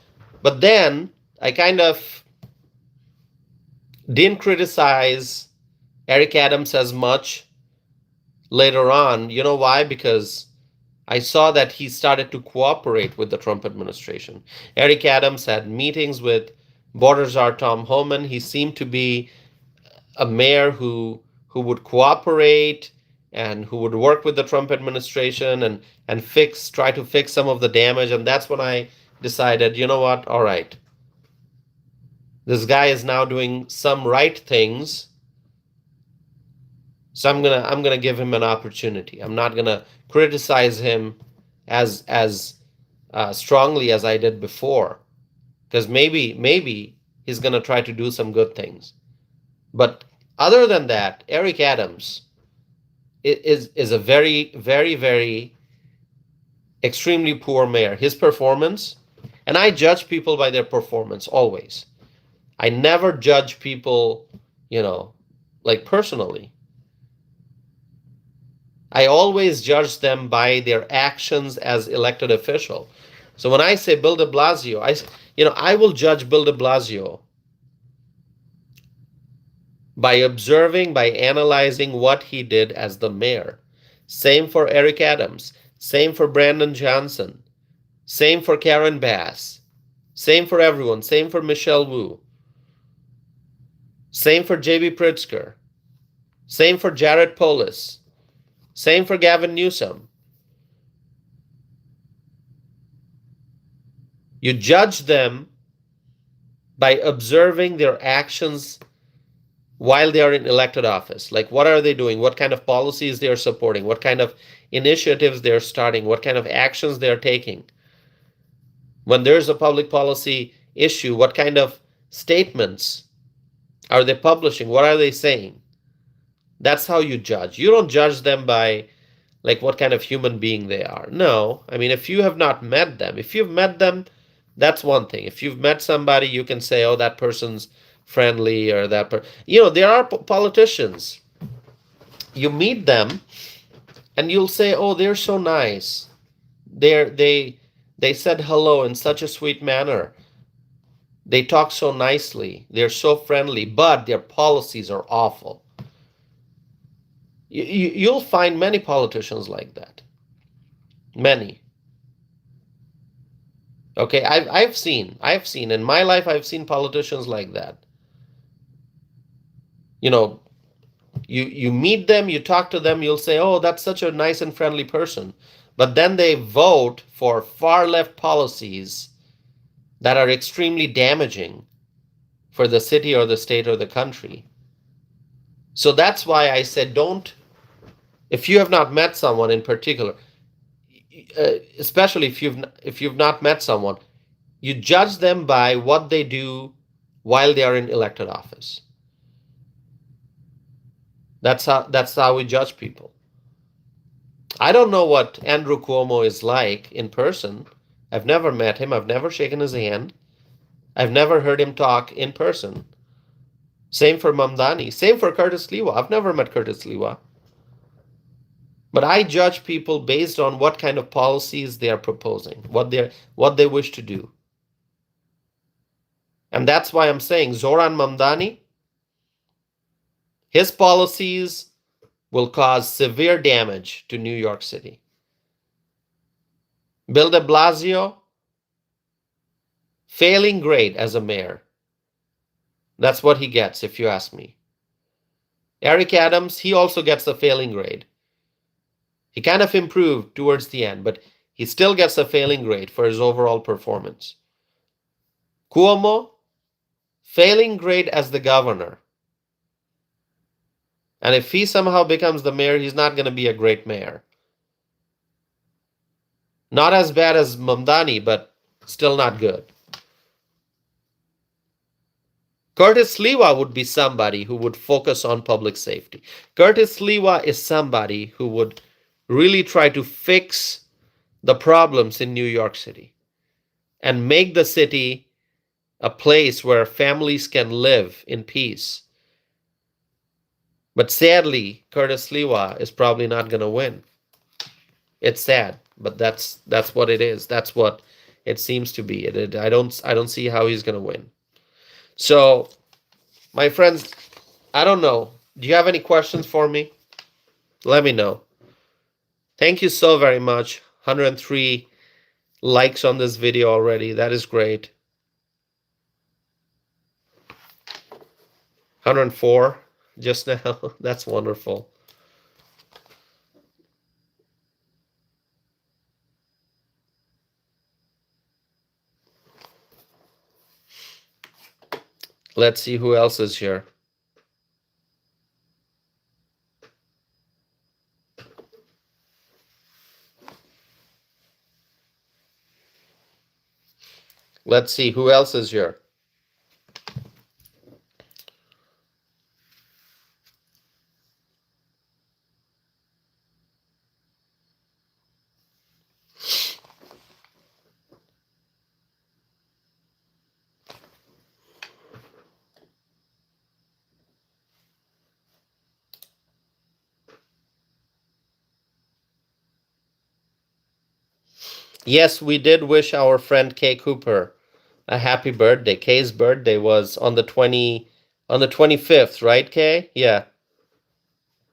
but then I kind of didn't criticize Eric Adams as much later on. You know why? Because I saw that he started to cooperate with the Trump administration. Eric Adams had meetings with Border Czar Tom Homan. He seemed to be a mayor who would cooperate and who would work with the Trump administration and try to fix some of the damage. And that's when I decided, you know what, all right. This guy is now doing some right things. So I'm gonna give him an opportunity. I'm not gonna criticize him as strongly as I did before, because maybe he's gonna try to do some good things. But other than that, Eric Adams is a very, very, very extremely poor mayor. His performance, and I judge people by their performance always. I never judge people, like personally. I always judge them by their actions as elected official. So when I say Bill de Blasio, I will judge Bill de Blasio by observing, by analyzing what he did as the mayor. Same for Eric Adams. Same for Brandon Johnson. Same for Karen Bass. Same for everyone. Same for Michelle Wu. Same for J.B. Pritzker. Same for Jared Polis. Same for Gavin Newsom. You judge them by observing their actions while they are in elected office. Like, what are they doing? What kind of policies they are supporting? What kind of initiatives they're starting? What kind of actions they're taking? When there's a public policy issue, what kind of statements are they publishing? What are they saying? That's how you judge. You don't judge them by like what kind of human being they are. No, I mean, if you have not met them, if you've met them, that's one thing. If you've met somebody, you can say, oh, that person's friendly, or that there are politicians. You meet them and you'll say, oh, they're so nice. They They said hello in such a sweet manner. They talk so nicely. They're so friendly, but their policies are awful. You'll find many politicians like that. Many. Okay, I've seen in my life, I've seen politicians like that. You know, you meet them, you talk to them, you'll say, oh, that's such a nice and friendly person. But then they vote for far left policies that are extremely damaging for the city or the state or the country. So that's why I said, don't, if you have not met someone in particular, especially if you've not met someone, you judge them by what they do while they are in elected office. That's how we judge people. I don't know what Andrew Cuomo is like in person. I've never met him. I've never shaken his hand. I've never heard him talk in person. Same for Mamdani. Same for Curtis Sliwa. I've never met Curtis Sliwa. But I judge people based on what kind of policies they are proposing, what they wish to do. And that's why I'm saying Zoran Mamdani, his policies will cause severe damage to New York City. Bill de Blasio, failing grade as a mayor. That's what he gets, if you ask me. Eric Adams, he also gets a failing grade. He kind of improved towards the end, but he still gets a failing grade for his overall performance. Cuomo, failing grade as the governor. And if he somehow becomes the mayor, he's not going to be a great mayor. Not as bad as Mamdani, but still not good. Curtis Sliwa would be somebody who would focus on public safety. Curtis Sliwa is somebody who would really try to fix the problems in New York City and make the city a place where families can live in peace. But sadly, Curtis Sliwa is probably not going to win. It's sad, but that's what it is. That's what it seems to be. I don't see how he's going to win. So, my friends, I don't know. Do you have any questions for me? Let me know. Thank you so very much. 103 likes on this video already. That is great. 104 just now. That's wonderful. Let's see who else is here. Let's see who else is here. Yes, we did wish our friend Kay Cooper a happy birthday. Kay's birthday was on the 25th, right, Kay? Yeah.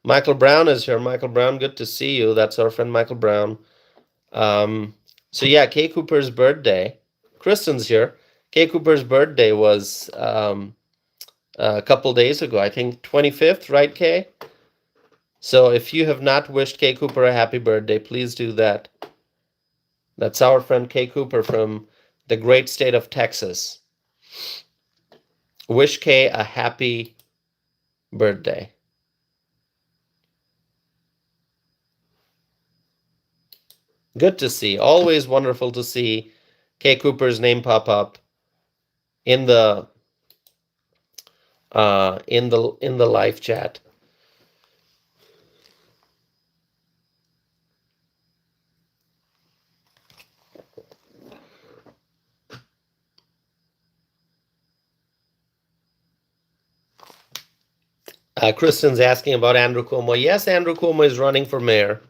Michael Brown is here. Michael Brown, good to see you. That's our friend Michael Brown. So yeah, Kay Cooper's birthday. Kristen's here. Kay Cooper's birthday was a couple days ago. I think 25th, right, Kay? So if you have not wished Kay Cooper a happy birthday, please do that. That's our friend Kay Cooper from the great state of Texas. Wish Kay a happy birthday. Good to see. Always wonderful to see Kay Cooper's name pop up in the live chat. Kristen's asking about Andrew Cuomo. Yes, Andrew Cuomo is running for mayor.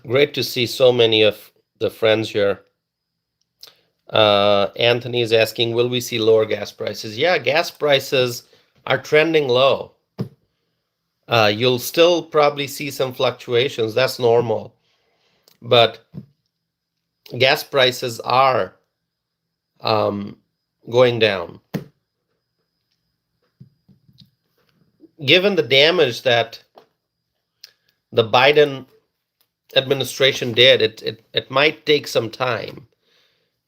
Great to see so many of the friends here. Anthony is asking, will we see lower gas prices? Yeah, gas prices are trending low. You'll still probably see some fluctuations. That's normal. But gas prices are going down. Given the damage that the Biden administration did, it might take some time.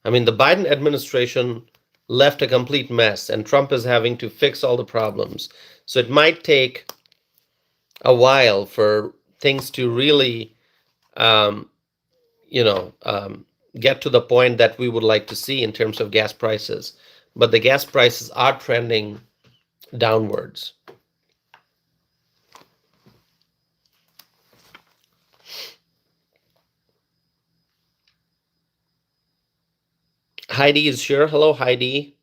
I mean, the Biden administration left a complete mess, and Trump is having to fix all the problems. So it might take a while for things to really, um, get to the point that we would like to see in terms of gas prices. But the gas prices are trending downwards. Heidi is here. Hello, Heidi.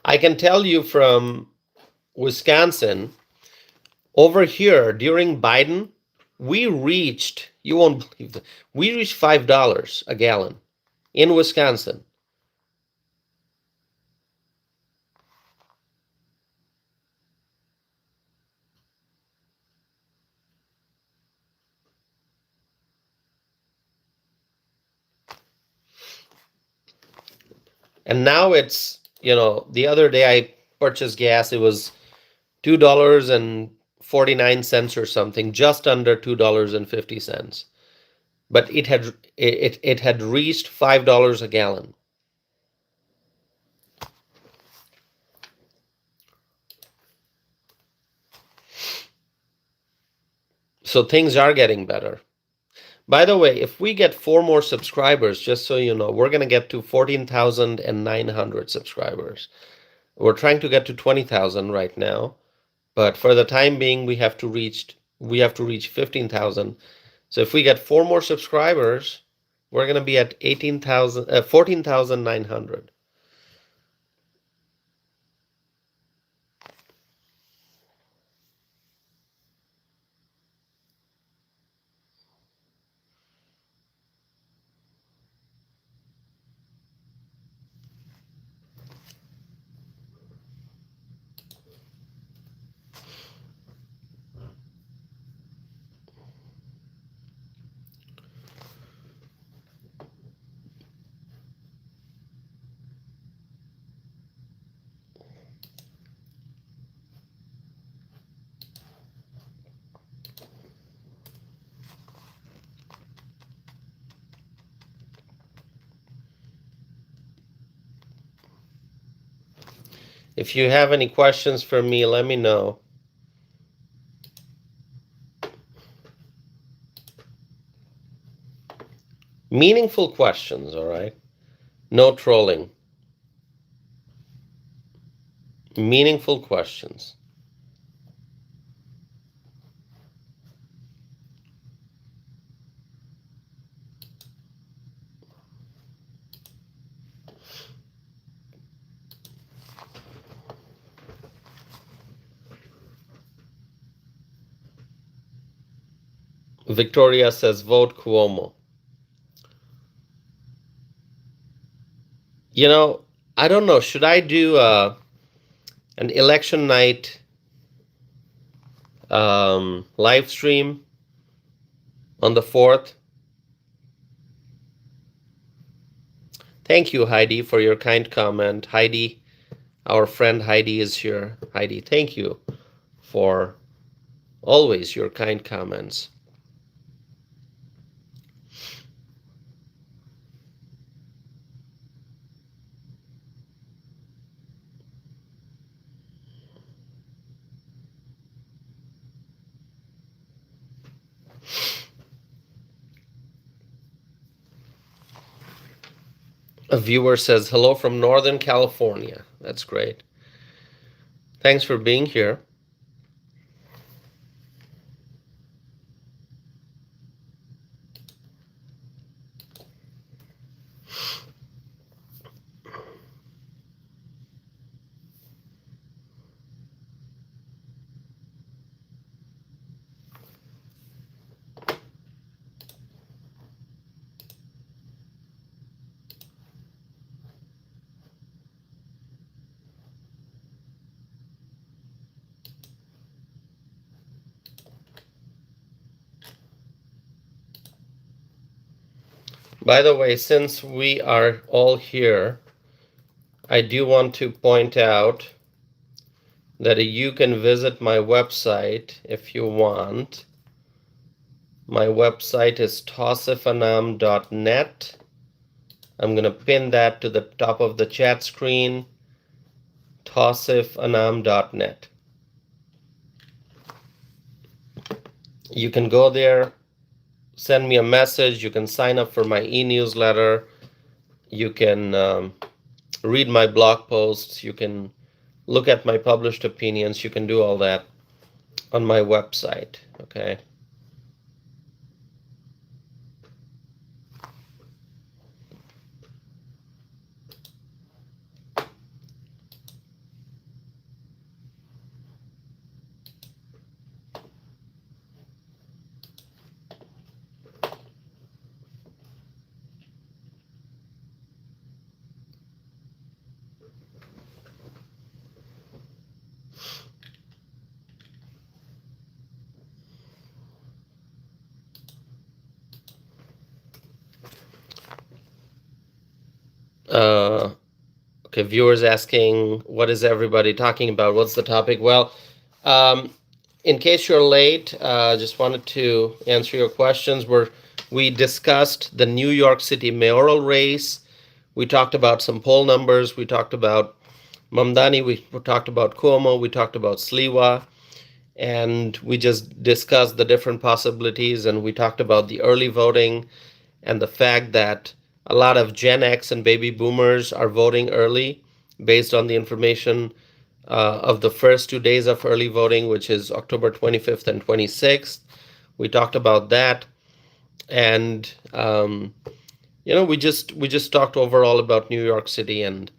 I can tell you from Wisconsin, over here during Biden, we reached, you won't believe it, we reached $5 a gallon in Wisconsin. And now it's, the other day I purchased gas, it was $2.49 or something, just under $2.50. But it had reached $5 a gallon. So things are getting better. By the way, if we get 4 more subscribers, just so you know, we're going to get to 14,900 subscribers. We're trying to get to 20,000 right now, but for the time being, we have to reach 15,000. So if we get 4 more subscribers, we're going to be at 14,900. If you have any questions for me, let me know. Meaningful questions, all right? No trolling. Meaningful questions. Victoria says, vote Cuomo. I don't know. Should I do an election night live stream on the 4th? Thank you, Heidi, for your kind comment. Heidi, our friend Heidi is here. Heidi, thank you for always your kind comments. A viewer says, hello from Northern California. That's great. Thanks for being here. By the way, since we are all here, I do want to point out that you can visit my website if you want. My website is tausifanam.net. I'm going to pin that to the top of the chat screen, tausifanam.net. You can go there, send me a message. You can sign up for my e-newsletter. You can read my blog posts. You can look at my published opinions. You can do all that on my website, okay? Okay, viewers asking, what is everybody talking about? What's the topic? Well, in case you're late, just wanted to answer your questions. We discussed the New York City mayoral race. We talked about some poll numbers. We talked about Mamdani. We talked about Cuomo. We talked about Sliwa. And we just discussed the different possibilities. And we talked about the early voting and the fact that a lot of Gen X and baby boomers are voting early based on the information of the first 2 days of early voting, which is October 25th and 26th. We talked about that. And we just talked overall about New York City and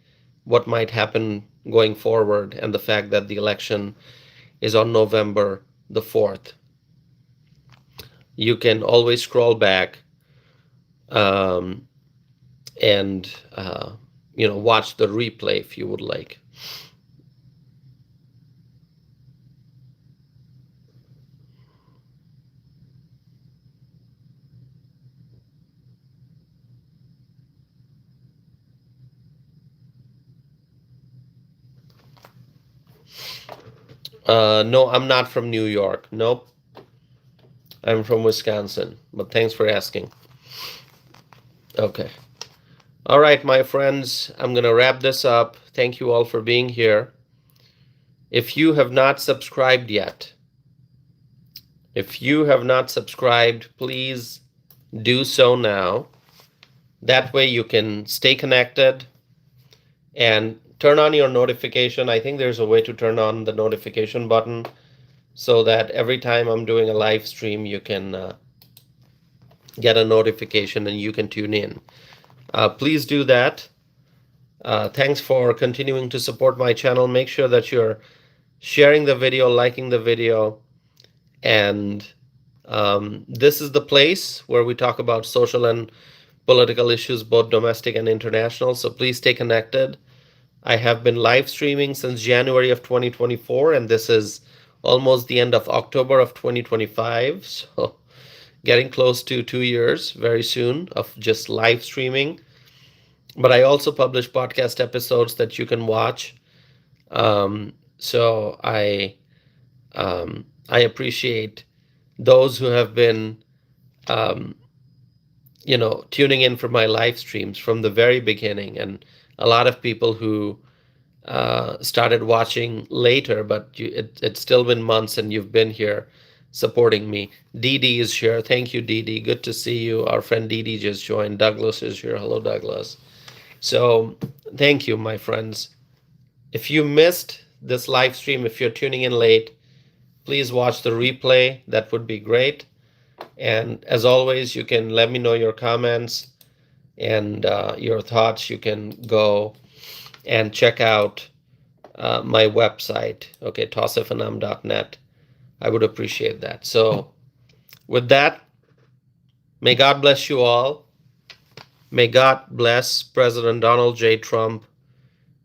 what might happen going forward, and the fact that the election is on November the 4th. You can always scroll back and watch the replay if you would like. No, I'm not from New York. Nope. I'm from Wisconsin, but thanks for asking. Okay. All right, my friends, I'm going to wrap this up. Thank you all for being here. If you have not subscribed yet, please do so now. That way you can stay connected and turn on your notification. I think there's a way to turn on the notification button so that every time I'm doing a live stream, you can get a notification and you can tune in. Please do that. Thanks for continuing to support my channel. Make sure that you're sharing the video, liking the video, and this is the place where we talk about social and political issues, both domestic and international. So please stay connected. I have been live streaming since January of 2024, and this is almost the end of October of 2025. So getting close to 2 years very soon of just live streaming. But I also publish podcast episodes that you can watch. So I appreciate those who have been tuning in for my live streams from the very beginning, and a lot of people who started watching later, but it's still been months and you've been here supporting me. Dee is here. Thank you, Dee. Good to see you. Our friend Dee just joined. Douglas is here. Hello, Douglas. So thank you, my friends. If you missed this live stream, if you're tuning in late, please watch the replay. That would be great. And as always, you can let me know your comments and your thoughts. You can go and check out my website, okay, tausifanam.net. I would appreciate that. So with that, may God bless you all. May God bless President Donald J. Trump.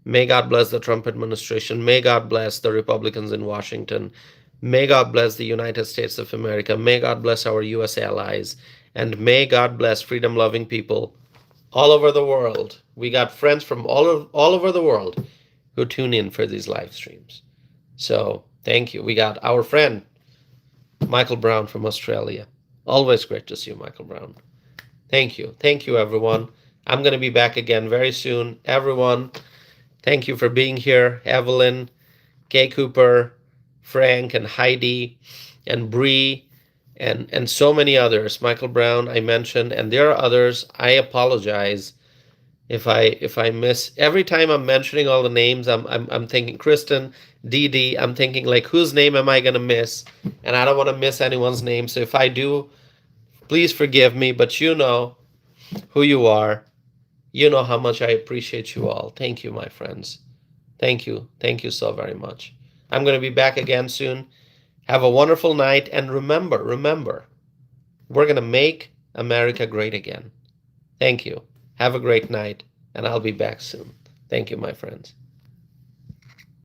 May God bless the Trump administration. May God bless the Republicans in Washington. May God bless the United States of America. May God bless our U.S. allies. And may God bless freedom loving people all over the world. We got friends from all over the world who tune in for these live streams. So thank you. We got our friend Michael Brown from Australia. Always great to see you, Michael Brown. Thank you. Thank you, everyone. I'm going to be back again very soon. Everyone, thank you for being here. Evelyn, Kay Cooper, Frank, and Heidi, and Bree, and so many others. Michael Brown, I mentioned, and there are others. I apologize if I miss. Every time I'm mentioning all the names, I'm thinking Kristen, Dee Dee. I'm thinking like, whose name am I gonna miss? And I don't want to miss anyone's name. So if I do, please forgive me. But you know who you are. You know how much I appreciate you all. Thank you, my friends. Thank you. Thank you so very much. I'm going to be back again soon. Have a wonderful night. And remember, we're going to make America great again. Thank you. Have a great night. And I'll be back soon. Thank you, my friends.